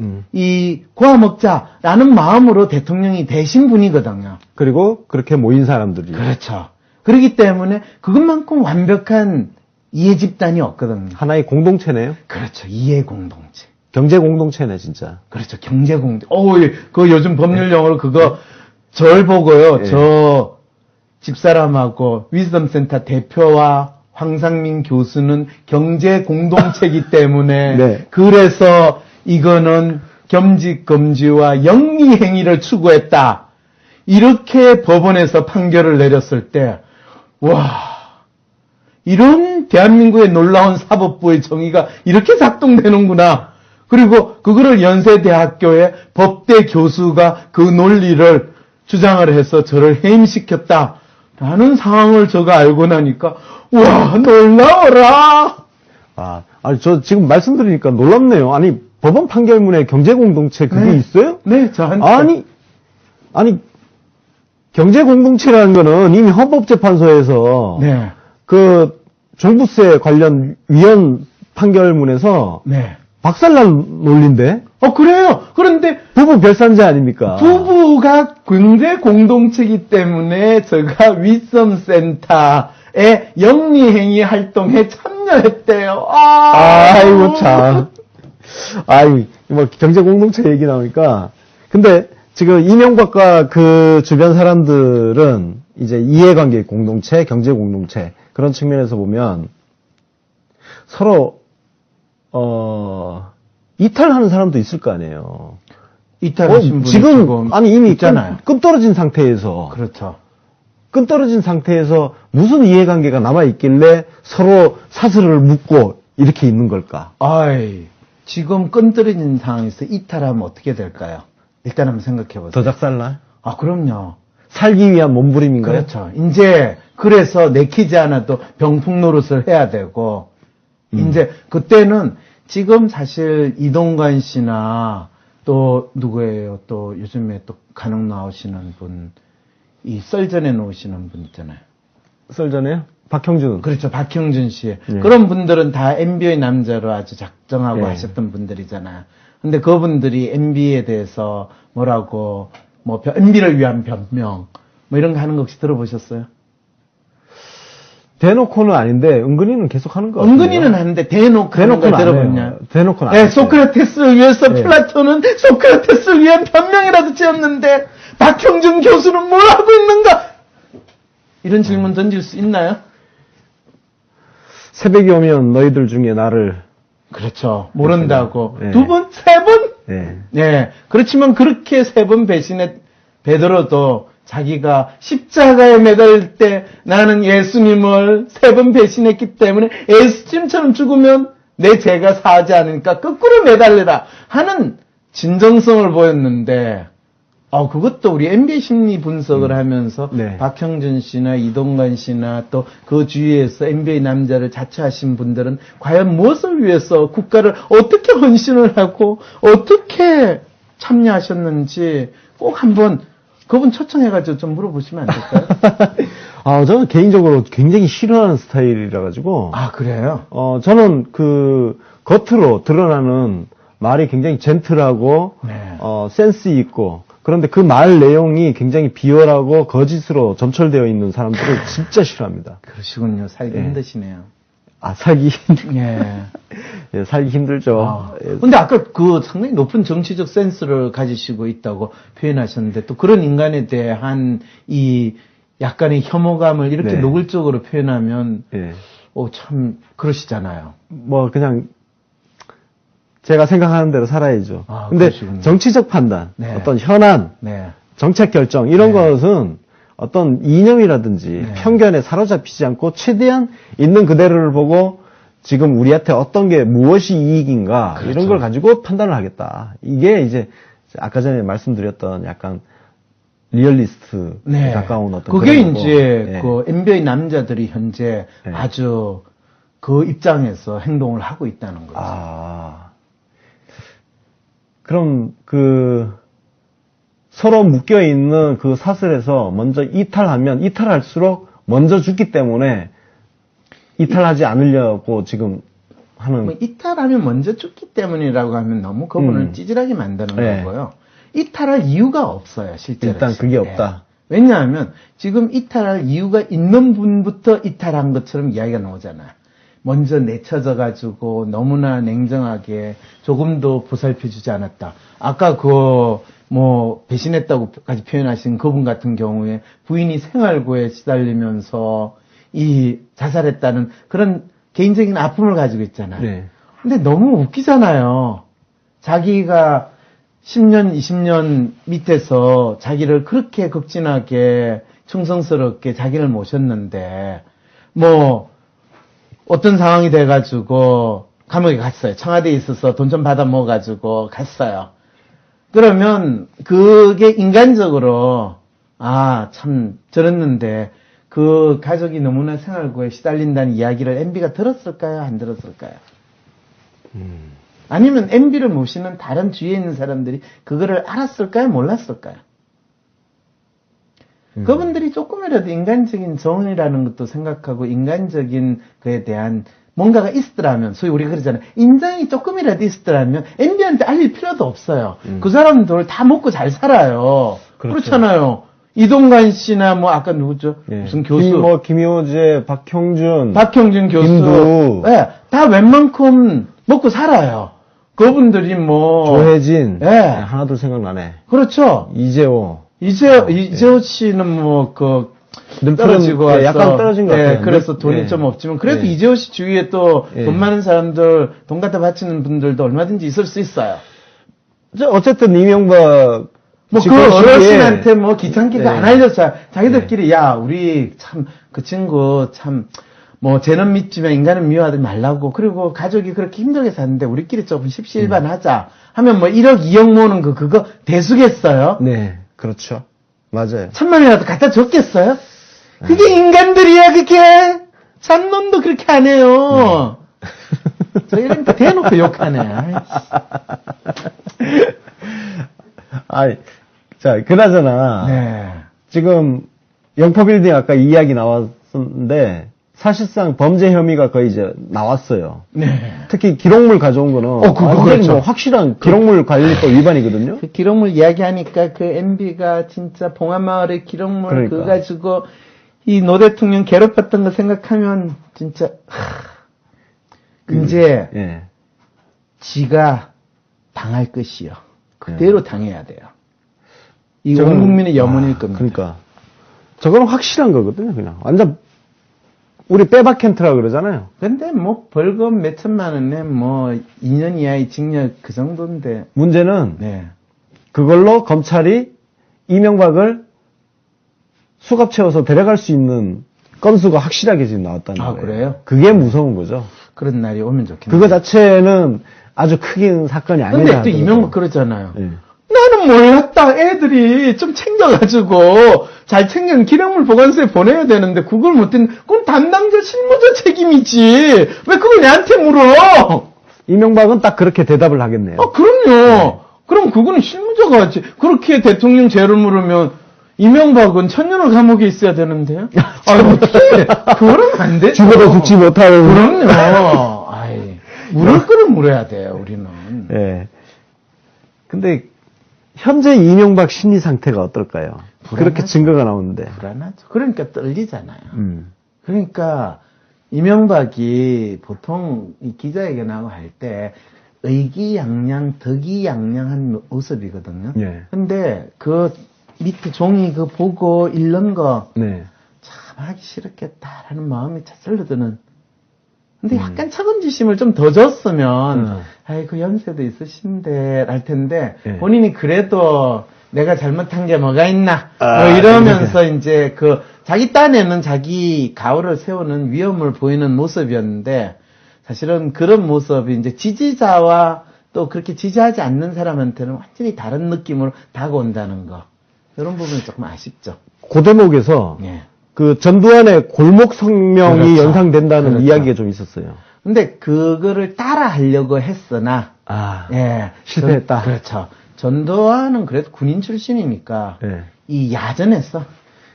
고아먹자라는 마음으로 대통령이 되신 분이거든요. 그리고 그렇게 모인 사람들이. 그렇죠. 그렇기 때문에 그것만큼 완벽한 이해 집단이 없거든요. 하나의 공동체네요. 그렇죠. 이해 공동체. 경제 공동체네, 진짜. 그렇죠. 경제 공동체. 그 요즘 법률 용어로 그거 절 보고요. 네. 저 집사람하고 위즈덤센터 대표와 황상민 교수는 경제 공동체이기 때문에 네. 그래서 이거는 겸직 금지와 영리 행위를 추구했다. 이렇게 법원에서 판결을 내렸을 때 와, 이런 대한민국의 놀라운 사법부의 정의가 이렇게 작동되는구나. 그리고 그거를 연세대학교의 법대 교수가 그 논리를 주장을 해서 저를 해임시켰다라는 상황을 제가 알고 나니까 와, 놀라워라. 아니, 저 지금 말씀드리니까 놀랍네요. 아니, 법원 판결문에 경제 공동체 그게 네. 있어요? 네, 저한테. 아니, 경제 공동체라는 거는 이미 헌법재판소에서 네. 그 종부세 관련 위헌 판결문에서 네. 박살난 논리인데 그래요. 그런데 부부 별산제 아닙니까? 부부가 경제 공동체이기 때문에 제가 위썸센터의 영리행위 활동에 참여했대요. 아이고 참. 뭐 경제 공동체 얘기 나오니까. 근데 지금 이명박과 그 주변 사람들은 이제 이해관계 공동체, 경제 공동체 그런 측면에서 보면 서로 이탈하는 사람도 있을 거 아니에요. 이탈하신 분이 지금 아니 이미 있잖아요. 끈 떨어진 상태에서 그렇죠. 끈 떨어진 상태에서 무슨 이해관계가 남아 있길래 서로 사슬을 묶고 이렇게 있는 걸까? 지금 끈 떨어진 상황에서 이탈하면 어떻게 될까요? 일단 한번 생각해 보세요. 더 작살나? 그럼요. 살기 위한 몸부림인가요? 그렇죠. 이제 그래서 내키지 않아도 병풍 노릇을 해야 되고 이제 그때는 지금 사실 이동관 씨나 또 누구예요? 또 요즘에 또 간혹 나오시는 분, 이 썰전에 나오시는 분 있잖아요. 썰전에요? 박형준. 그렇죠. 박형준 씨. 네. 그런 분들은 다 MB의 남자로 아주 작정하고 네. 하셨던 분들이잖아요. 근데 그분들이 MB에 대해서 뭐라고, MB를 위한 변명, 이런 거 하는 거 혹시 들어보셨어요? 대놓고는 아닌데 은근히는 계속 하는 거 같아요. 은근히는 하는데 대놓고는 들어보냐? 대놓고는 안 네, 해요. 소크라테스를 위해서 네. 플라톤은 소크라테스를 위한 변명이라도 지었는데 박형준 교수는 뭘 하고 있는가? 이런 질문 던질 수 있나요? 새벽이 오면 너희들 중에 나를 그렇죠. 모른다고. 네. 두 번, 세 번? 네. 네. 그렇지만 그렇게 세 번 베들어도 자기가 십자가에 매달 때 나는 예수님을 세 번 배신했기 때문에 예수님처럼 죽으면 내 죄가 사하지 않으니까 거꾸로 매달려라 하는 진정성을 보였는데 그것도 우리 MB 심리 분석을 하면서 네. 박형준 씨나 이동관 씨나 또 그 주위에서 MB의 남자를 자처하신 분들은 과연 무엇을 위해서 국가를 어떻게 헌신을 하고 어떻게 참여하셨는지 꼭 한번 그분 초청해가지고 좀 물어보시면 안 될까요? 저는 개인적으로 굉장히 싫어하는 스타일이라 가지고. 그래요? 저는 그 겉으로 드러나는 말이 굉장히 젠틀하고 네. 센스 있고 그런데 그 말 내용이 굉장히 비열하고 거짓으로 점철되어 있는 사람들을 진짜 싫어합니다. 그러시군요. 살기 예. 힘드시네요. 살기 예. 예, 살기 힘들죠. 예. 근데 아까 그 상당히 높은 정치적 센스를 가지시고 있다고 표현하셨는데 또 그런 인간에 대한 이 약간의 혐오감을 이렇게 네. 노골적으로 표현하면 예. 참 그러시잖아요. 그냥 제가 생각하는 대로 살아야죠. 아, 근데 그러시군요. 정치적 판단, 네. 어떤 현안, 네. 정책 결정 이런 네. 것은 어떤 이념이라든지 네. 편견에 사로잡히지 않고 최대한 있는 그대로를 보고 지금 우리한테 어떤 게 무엇이 이익인가 그렇죠. 이런 걸 가지고 판단을 하겠다. 이게 이제 아까 전에 말씀드렸던 약간 리얼리스트에 네. 가까운 어떤 그게 그런 거고. 이제 예. 그 MB의 남자들이 현재 네. 아주 그 입장에서 행동을 하고 있다는 거죠. 아. 그럼 서로 묶여 있는 그 사슬에서 먼저 이탈하면 이탈할수록 먼저 죽기 때문에 이탈하지 않으려고 지금 하는. 뭐 이탈하면 먼저 죽기 때문이라고 하면 너무 그분을 찌질하게 만드는 네. 거고요. 이탈할 이유가 없어요, 실제로. 일단 그게 없다. 왜냐하면 지금 이탈할 이유가 있는 분부터 이탈한 것처럼 이야기가 나오잖아요. 먼저 내쳐져 가지고 너무나 냉정하게 조금도 보살펴주지 않았다. 아까 배신했다고까지 표현하신 그분 같은 경우에 부인이 생활고에 시달리면서 이 자살했다는 그런 개인적인 아픔을 가지고 있잖아요. 네. 근데 너무 웃기잖아요. 자기가 10년, 20년 밑에서 자기를 그렇게 극진하게 충성스럽게 자기를 모셨는데 어떤 상황이 돼가지고 감옥에 갔어요. 청와대에 있어서 돈 좀 받아 먹어가지고 갔어요. 그러면 그게 인간적으로 참 저랬는데 그 가족이 너무나 생활고에 시달린다는 이야기를 MB가 들었을까요? 안 들었을까요? 아니면 MB를 모시는 다른 주위에 있는 사람들이 그거를 알았을까요? 몰랐을까요? 그분들이 조금이라도 인간적인 정의라는 것도 생각하고 인간적인 그에 대한 뭔가가 있더라면, 소위 우리가 그러잖아요. 인정이 조금이라도 있더라면 MB한테 알릴 필요도 없어요. 그 사람들 다 먹고 잘 살아요. 그렇죠. 그렇잖아요. 이동관 씨나 아까 누구죠? 예. 무슨 교수. 김효재, 박형준 교수. 김두. 예, 다 웬만큼 먹고 살아요. 그분들이 조혜진. 예. 하나둘 생각나네. 그렇죠. 이재호. 이재호 씨는 떨어지고 와서. 약간 떨어진 것 같아요. 그래서 돈이 좀 없지만, 그래도 이재호 씨 주위에 또 돈 많은 사람들, 돈 갖다 바치는 분들도 얼마든지 있을 수 있어요. 어쨌든 이명박. 그 어르신한테 귀찮게도 안 알렸어요. 자기들끼리, 우리 참, 그 친구 참, 쟤는 믿지만 인간은 미워하지 말라고. 그리고 가족이 그렇게 힘들게 사는데 우리끼리 조금 십시일반하자. 하면 1억, 2억 모으는 그거 대수겠어요? 네, 그렇죠. 맞아요. 1,000만이라도 갖다 줬겠어요? 그게 인간들이야, 그게! 잔놈도 그렇게 안 해요. 저희는 대놓고 욕하네. 자, 그나저나. 네. 지금, 영포빌딩 아까 이야기 나왔었는데, 사실상 범죄 혐의가 거의 이제 나왔어요. 네. 특히 기록물 가져온 거는. 그거 그렇죠. 확실한 기록물 관리법 위반이거든요. 그 기록물 이야기하니까 그 MB가 진짜 봉화마을의 기록물 그러니까. 그거 가지고 이 노 대통령 괴롭혔던 거 생각하면 진짜, 이제 예. 지가 당할 것이요. 그대로 당해야 돼요. 이 온 저거는- 국민의 염원일 겁니다. 그러니까. 저거는 확실한 거거든요, 그냥. 완전, 우리 빼박캔트라 그러잖아요. 근데 벌금 몇 천만 원에 2년 이하의 징역 그 정도인데. 문제는, 네. 그걸로 검찰이 이명박을 수갑 채워서 데려갈 수 있는 건수가 확실하게 지금 나왔다는 거예요. 그래요? 그게 무서운 거죠. 그런 날이 오면 좋겠네요. 그거 자체는 아주 크긴 사건이 아니다. 근데 또 이명박 그러잖아요. 예. 나는 몰랐다. 애들이 좀 챙겨가지고 잘 챙겨 기록물 보관소에 보내야 되는데 그걸 못했는. 그건 담당자 실무자 책임이지. 왜 그걸 내한테 물어? 이명박은 딱 그렇게 대답을 하겠네요. 그럼요. 그럼 그거는 실무자가 하지. 그렇게 대통령 죄를 물으면 이명박은 천년을 감옥에 있어야 되는데요. 어떻게? 그러면 안 되죠. 죽어도 죽지 못하는. 그럼요. 물을 거는 물어야 돼요. 우리는. 예. 근데 현재 이명박 심리 상태가 어떨까요? 그렇게 증거가 나오는데. 불안하죠. 그러니까 떨리잖아요. 그러니까 이명박이 보통 이 기자회견하고 할 때 의기양양, 덕이양양한 모습이거든요. 예. 근데 그 밑에 종이 그 보고 읽는 거 네. 참 하기 싫었겠다라는 마음이 차슬러 드는. 근데 약간 책임지심을 좀 더 줬으면, 아이고, 연세도 있으신데, 할 텐데, 예. 본인이 그래도 내가 잘못한 게 뭐가 있나, 아, 뭐 이러면서 이제 자기 딴에는 자기 가오를 세우는 위험을 보이는 모습이었는데, 사실은 그런 모습이 이제 지지자와 또 그렇게 지지하지 않는 사람한테는 완전히 다른 느낌으로 다가온다는 거. 이런 부분이 조금 아쉽죠. 그 대목에서 예. 그 전두환의 골목 성명이 그렇죠. 연상된다는 그렇죠. 이야기가 좀 있었어요. 근데 그거를 따라 하려고 했으나, 아, 예. 실패했다. 그렇죠. 전두환은 그래도 군인 출신이니까, 예. 이 야전에서,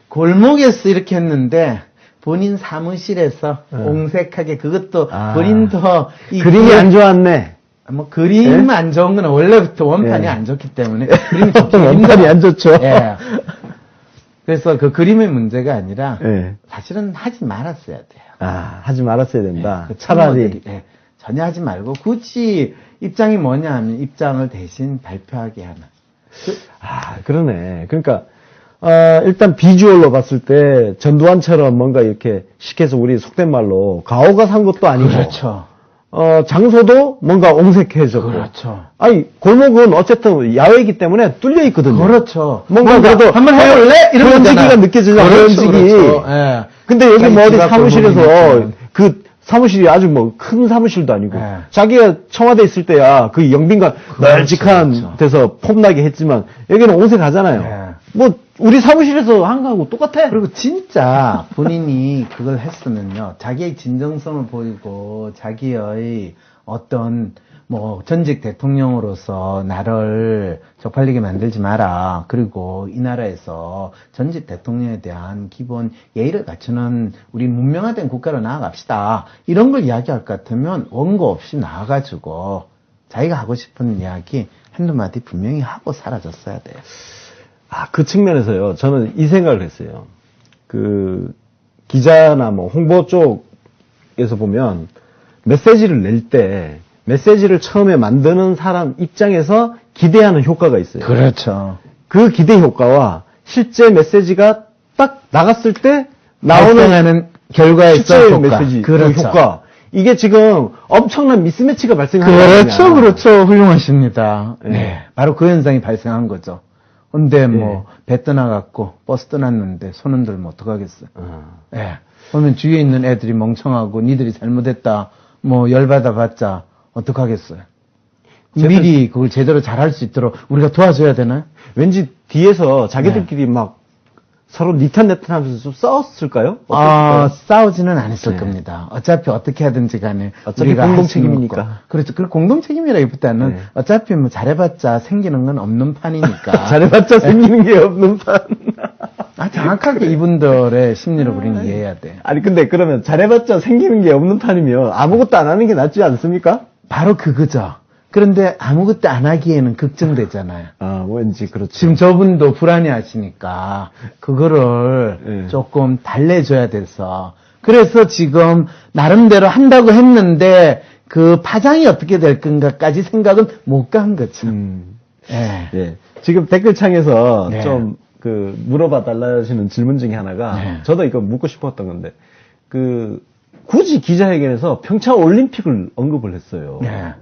골목에서 이렇게 했는데, 본인 사무실에서 옹색하게 그것도 아. 본인도 그림이 안 좋았네. 뭐 그림 예? 안 좋은 건 원래부터 원판이 예. 안 좋기 때문에 그림이 좋기 원판이 안 좋죠. 예. 그래서 그 그림의 문제가 아니라 예. 사실은 하지 말았어야 돼요. 아, 하지 말았어야 된다. 그 차라리. 참모들이, 전혀 하지 말고 굳이 입장이 뭐냐 하면 입장을 대신 발표하게 하는. 아, 그러네. 그러니까, 일단 비주얼로 봤을 때 전두환처럼 뭔가 이렇게 시켜서 우리 속된 말로 가오가 산 것도 아니고. 그렇죠. 장소도 뭔가 옹색해졌고. 그렇죠. 아니, 골목은 어쨌든 야외이기 때문에 뚫려 있거든요. 그렇죠. 뭔가 그래도 한번 해볼래? 이런 현직이가 거잖아. 느껴지잖아. 그렇죠, 현직이. 그렇죠. 예. 근데 여기 자기 뭐 어디 집 앞 사무실에서 골목이니까. 그 사무실이 아주 뭐 큰 사무실도 아니고 네. 자기가 청와대에 있을 때야 그 영빈관 널찍한 그렇죠. 데서 폼나게 했지만 여기는 옹색하잖아요. 네. 뭐 우리 사무실에서 한 거하고 똑같아. 그리고 진짜 본인이 그걸 했으면요. 자기의 진정성을 보이고 자기의 어떤 뭐 전직 대통령으로서 나를 쪽팔리게 만들지 마라. 그리고 이 나라에서 전직 대통령에 대한 기본 예의를 갖추는 우리 문명화된 국가로 나아갑시다. 이런 걸 이야기할 것 같으면 원고 없이 나와가지고 자기가 하고 싶은 이야기 한두 마디 분명히 하고 사라졌어야 돼요. 아, 그 측면에서요. 저는 이 생각을 했어요. 그 기자나 뭐 홍보 쪽에서 보면 메시지를 낼 때 메시지를 처음에 만드는 사람 입장에서 기대하는 효과가 있어요. 그렇죠. 그 기대 효과와 실제 메시지가 딱 나갔을 때 나오는 발생하는 결과에서 실제 효과. 메시지, 그렇죠. 그 효과. 이게 지금 엄청난 미스매치가 발생하는 그렇죠, 그렇죠. 훌륭하십니다. 네. 네. 바로 그 현상이 발생한 거죠. 근데 뭐, 배 떠나갔고, 버스 떠났는데, 손 흔들면 어떡하겠어요. 예. 그러면 주위에 있는 애들이 멍청하고, 니들이 잘못했다, 뭐, 열받아 봤자, 어떡하겠어요. 미리 그걸 제대로 잘할 수 있도록 우리가 도와줘야 되나요? 왠지 뒤에서 자기들끼리 막 서로 니탄내탄 하면서 좀 싸웠을까요? 싸우지는 않았을 네. 겁니다. 어차피 어떻게 하든지 간에. 어차피 우리가 공동 할수 있는 책임이니까. 거. 그렇죠. 그 공동 책임이라기보다는 네. 어차피 뭐 잘해봤자 생기는 건 없는 판이니까. 잘해봤자 생기는 게 없는 판. 정확하게 이분들의 심리를 우리는 이해해야 돼. 아니 근데 그러면 잘해봤자 생기는 게 없는 판이면 아무것도 안 하는 게 낫지 않습니까? 바로 그거죠. 그런데 아무것도 안 하기에는 걱정되잖아요. 왠지 그렇죠. 지금 저분도 불안해 하시니까, 그거를 네. 조금 달래줘야 돼서. 그래서 지금, 나름대로 한다고 했는데, 그 파장이 어떻게 될 건가까지 생각은 못 간 거죠. 예. 예. 지금 댓글창에서 네. 좀 물어봐 달라시는 질문 중에 하나가 네. 저도 이거 묻고 싶었던 건데 굳이 기자회견에서 평창 올림픽을 언급을 했어요. 네.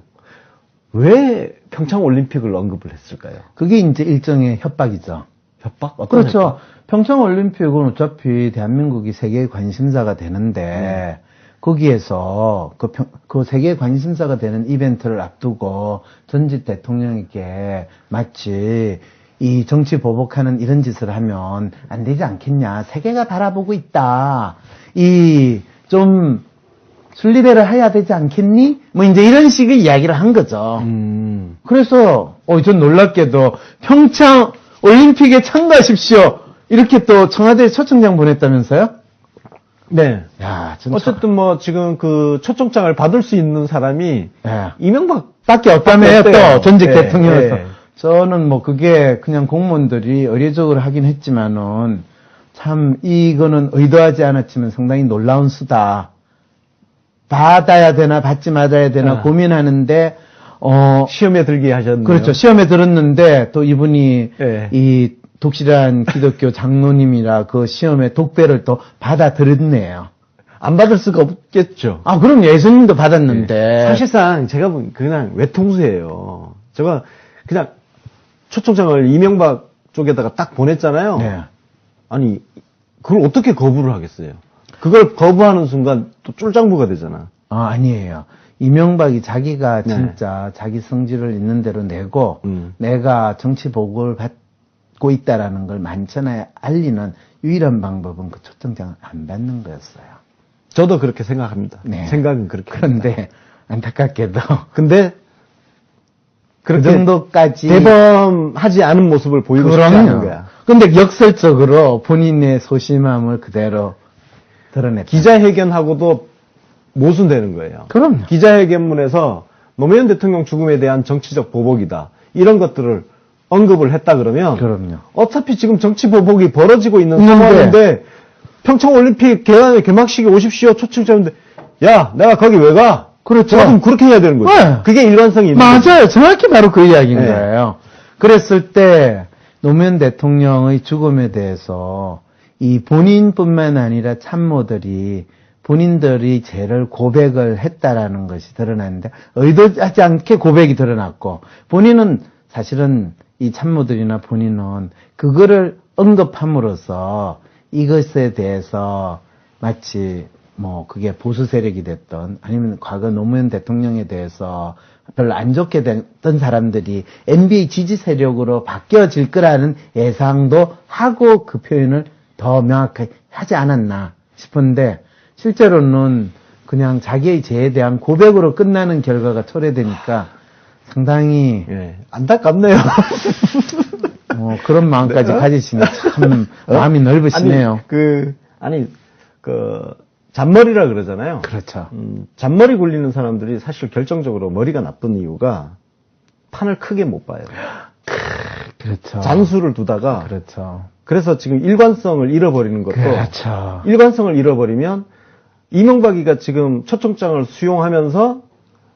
왜 평창 올림픽을 언급을 했을까요? 그게 이제 일종의 협박이죠. 협박? 어떤 그렇죠. 협박? 평창 올림픽은 어차피 대한민국이 세계의 관심사가 되는데, 거기에서 그 세계의 관심사가 되는 이벤트를 앞두고 전직 대통령에게 마치 이 정치 보복하는 이런 짓을 하면 안 되지 않겠냐. 세계가 바라보고 있다. 좀 순리대로 해야 되지 않겠니? 뭐 이제 이런 식의 이야기를 한 거죠. 그래서 전 놀랍게도 평창 올림픽에 참가하십시오. 이렇게 또 청와대에 초청장 보냈다면서요? 네. 야, 어쨌든 뭐 지금 그 초청장을 받을 수 있는 사람이 예. 이명박밖에 없다며요, 또 전직 예, 대통령에서. 예. 저는 뭐 그게 그냥 공무원들이 의례적으로 하긴 했지만은 참 이거는 의도하지 않았지만 상당히 놀라운 수다. 받아야 되나 받지 말아야 되나 고민하는데 시험에 들게 하셨네요. 그렇죠. 시험에 들었는데 또 이분이 예. 이 독실한 기독교 장로님이라 그 시험에 독배를 또 받아들였네요. 안 받을 수가 없겠죠. 아, 그럼 예수님도 받았는데. 사실상 제가 보기엔 그냥 외통수예요. 제가 그냥 초청장을 이명박 쪽에다가 딱 보냈잖아요. 네. 아니, 그걸 어떻게 거부를 하겠어요? 그걸 거부하는 순간 또 쫄장부가 되잖아. 아, 아니에요. 이명박이 자기가 네. 진짜 자기 성질을 있는 대로 내고 음. 내가 정치 보고를 받고 있다라는 걸 만천하에 알리는 유일한 방법은 그 초청장을 안 받는 거였어요. 저도 그렇게 생각합니다. 네. 생각은 그렇게 합니다. 그런데 안타깝게도 근데 그 그렇게 정도까지 대범하지 않은 모습을 보이고 싶지 않은 거야. 근데 역설적으로 본인의 소심함을 그대로 드러냈다. 기자회견하고도 모순되는 거예요. 그럼요. 기자회견문에서 노무현 대통령 죽음에 대한 정치적 보복이다. 이런 것들을 언급을 했다 그러면 그럼요. 어차피 지금 정치 보복이 벌어지고 있는 있는데. 상황인데 평창올림픽 개막식에 오십시오 초청자인데 야 내가 거기 왜 가? 그렇죠. 그럼 그렇게 해야 되는 거죠. 네. 그게 일관성이 있는 거죠. 맞아요. 정확히 바로 그 이야기인 네. 거예요. 그랬을 때 노무현 대통령의 죽음에 대해서 이 본인뿐만 아니라 참모들이 본인들이 죄를 고백을 했다라는 것이 드러났는데 의도하지 않게 고백이 드러났고 본인은 사실은 이 참모들이나 본인은 그거를 언급함으로써 이것에 대해서 마치 뭐 그게 보수 세력이 됐던 아니면 과거 노무현 대통령에 대해서 별로 안 좋게 됐던 사람들이 NBA 지지 세력으로 바뀌어질 거라는 예상도 하고 그 표현을 더 명확하게 하지 않았나 싶은데 실제로는 그냥 자기의 죄에 대한 고백으로 끝나는 결과가 초래되니까 상당히 예, 안타깝네요. 그런 마음까지 가지시니 참 마음이 넓으시네요. 잔머리라 그러잖아요. 그렇죠. 잔머리 굴리는 사람들이 사실 결정적으로 머리가 나쁜 이유가 판을 크게 못 봐요. 그렇죠. 잔수를 두다가 그렇죠. 그래서 지금 일관성을 잃어버리는 것도 그렇죠. 일관성을 잃어버리면 이명박이가 지금 초청장을 수용하면서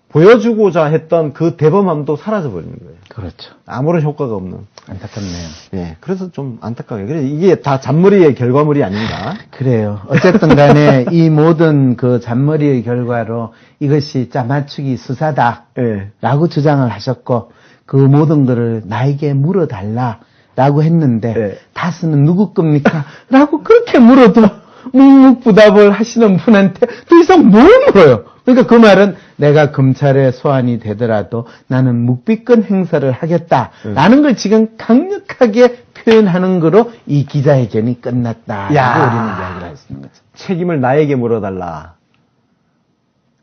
보여주고자 했던 그 대범함도 사라져버리는 거예요. 그렇죠. 아무런 효과가 없는. 안타깝네요. 예, 그래서 좀 안타까워요. 그래서 이게 다 잔머리의 결과물이 아닌가. 그래요. 어쨌든 간에 이 모든 그 잔머리의 결과로 이것이 짜맞추기 수사다. 예. 라고 주장을 하셨고 그 모든 것을 나에게 물어달라라고 했는데 예. 다스는 누구 겁니까? 라고 그렇게 물어도 묵묵부답을 하시는 분한테 더 이상 뭘 물어요? 그러니까 그 말은 내가 검찰에 소환이 되더라도 나는 묵비권 행사를 하겠다라는 걸 지금 강력하게 표현하는 거로 이 기자회견이 끝났다라고 야. 우리는 이야기를 했는 거죠. 책임을 나에게 물어달라.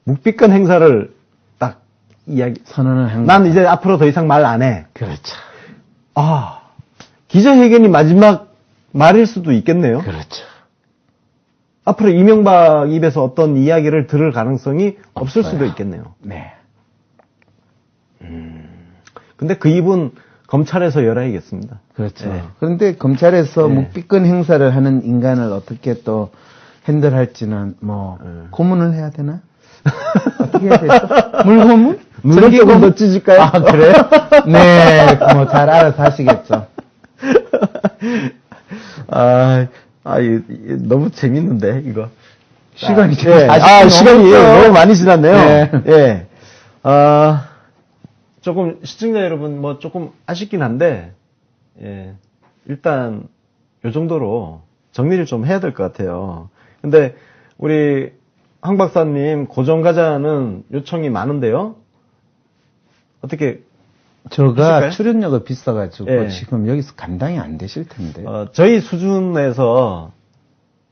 묵비권 행사를 딱 이야기. 선언을 한 난 거죠. 이제 앞으로 더 이상 말 안 해. 그렇죠. 아, 기자회견이 마지막 말일 수도 있겠네요. 그렇죠. 앞으로 이명박 입에서 어떤 이야기를 들을 가능성이 없을 없어요. 수도 있겠네요. 네. 근데 그 입은 검찰에서 열어야겠습니다. 그렇죠. 네. 그런데 검찰에서 네. 묵비권 행사를 하는 인간을 어떻게 또 핸들할지는 뭐 고문을 해야 되나? 어떻게 해야 되죠? 물고문? 눈을 조금 더 찢을까요? 아 그래요? 네, 뭐 잘 알아서 하시겠죠. 너무 재밌는데, 이거. 시간이 좀 예. 시간이 너무 많이 지났네요. 네. 예. 조금, 시청자 여러분, 뭐, 조금 아쉽긴 한데, 예. 일단, 요 정도로 정리를 좀 해야 될 것 같아요. 근데, 우리, 황 박사님, 고정가자는 요청이 많은데요? 어떻게, 제가 하실까요? 출연료가 비싸가지고 예. 지금 여기서 감당이 안 되실 텐데. 저희 수준에서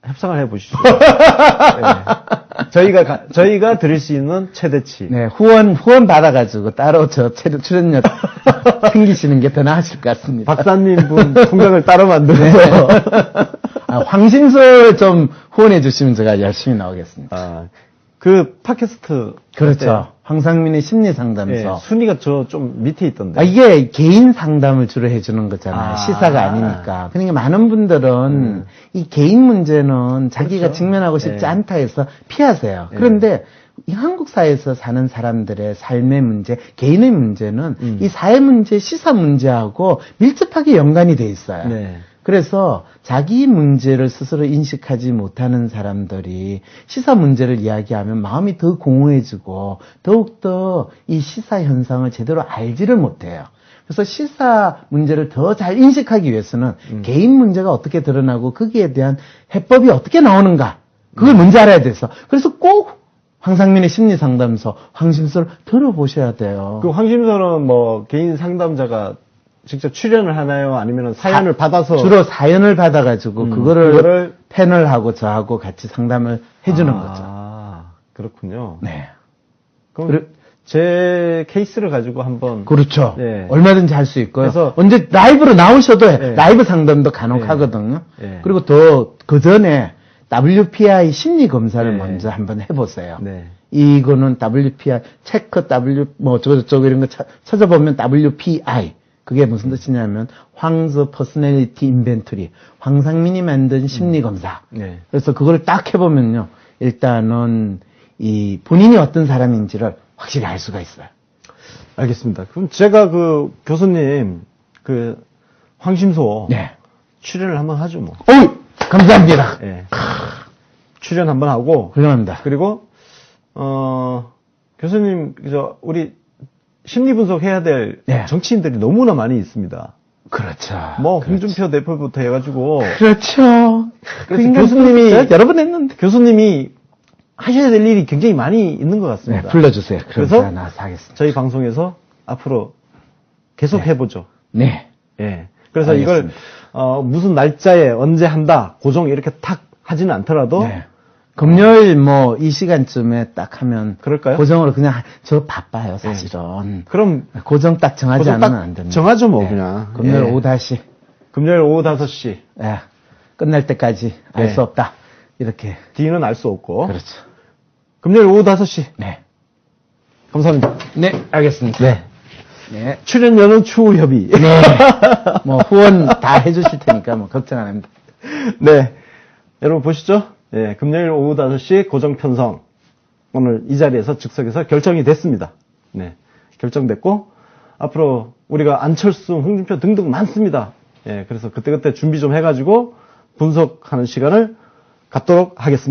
협상을 해보시죠. 네. 저희가 드릴 수 있는 최대치. 네, 후원 받아가지고 따로 출연료 챙기시는 게 더 나으실 것 같습니다. 박사님 분 통장을 따로 만들어서. 황신설 좀 후원해 주시면 제가 열심히 나오겠습니다. 그 팟캐스트. 그렇죠. 황상민의 심리 상담소. 네, 순위가 좀 밑에 있던데. 이게 개인 상담을 주로 해주는 거잖아요. 아. 시사가 아니니까. 그러니까 많은 분들은 이 개인 문제는 자기가 그렇죠. 직면하고 싶지 네. 않다 해서 피하세요. 네. 그런데 이 한국 사회에서 사는 사람들의 삶의 문제, 개인의 문제는 이 사회 문제, 시사 문제하고 밀접하게 연관이 돼 있어요. 네. 그래서 자기 문제를 스스로 인식하지 못하는 사람들이 시사 문제를 이야기하면 마음이 더 공허해지고 더욱더 이 시사 현상을 제대로 알지를 못해요. 그래서 시사 문제를 더 잘 인식하기 위해서는 개인 문제가 어떻게 드러나고 거기에 대한 해법이 어떻게 나오는가 그걸 먼저 알아야 돼서 그래서 꼭 황상민의 심리상담소 황심소를 들어보셔야 돼요. 그 황심소는 뭐 개인 상담자가 직접 출연을 하나요? 아니면 사연을 받아서 주로 사연을 받아가지고 그거를 패널하고 저하고 같이 상담을 해주는 거죠. 아, 그렇군요. 네. 그럼 제 케이스를 가지고 한번 그렇죠. 네. 얼마든지 할 수 있고요. 그래서 언제 라이브로 나오셔도 해. 네. 라이브 상담도 간혹 네. 하거든요. 네. 그리고 더 그 전에 WPI 심리 검사를 네. 먼저 한번 해보세요. 네. 이거는 WPI 체크 뭐 저거 이런 거 찾아보면 WPI 그게 무슨 뜻이냐면 황서 퍼스널리티 인벤토리 황상민이 만든 심리 검사. 네. 그래서 그걸 딱 해보면요. 일단은 이 본인이 어떤 사람인지를 확실히 알 수가 있어요. 알겠습니다. 그럼 제가 그 교수님 그 황심소 네. 출연을 한번 하죠 뭐. 어이! 감사합니다. 예. 출연 한번 하고 훌륭합니다. 그리고 교수님 우리 심리 분석해야 될 네. 정치인들이 너무나 많이 있습니다. 그렇죠. 뭐 그렇죠. 홍준표 대표부터 해가지고 그렇죠. 그래서 교수님이 여러 번 했는데. 교수님이 하셔야 될 일이 굉장히 많이 있는 것 네, 같습니다. 불러주세요. 그래서 그래서 나서 하겠습니다. 저희 방송에서 앞으로 계속 네. 해보죠. 네. 예. 그래서 알겠습니다. 이걸 무슨 날짜에 언제 한다 고정 이렇게 탁 하지는 않더라도 네. 금요일 뭐 이 시간쯤에 딱 하면 그럴까요? 고정으로 그냥 저 바빠요 사실은. 그럼 고정 딱 정하지 고정 않으면 딱 안 됩니다. 정하죠 뭐 네. 그냥. 금요일 예. 오후 5시. 금요일 오후 5시. 예. 끝날 때까지 알 네. 수 없다. 이렇게. 뒤는 알 수 없고. 그렇죠. 금요일 오후 5시. 네. 감사합니다. 네, 알겠습니다. 네. 네. 출연료는 추후 협의. 네. 뭐 후원 다 해주실 테니까 뭐 걱정 안 합니다. 네. 여러분 보시죠. 예, 금요일 오후 5시 고정 편성. 오늘 이 자리에서 즉석에서 결정이 됐습니다. 네. 결정됐고, 앞으로 우리가 안철수, 홍준표 등등 많습니다. 예, 그래서 그때그때 준비 좀 해가지고 분석하는 시간을 갖도록 하겠습니다.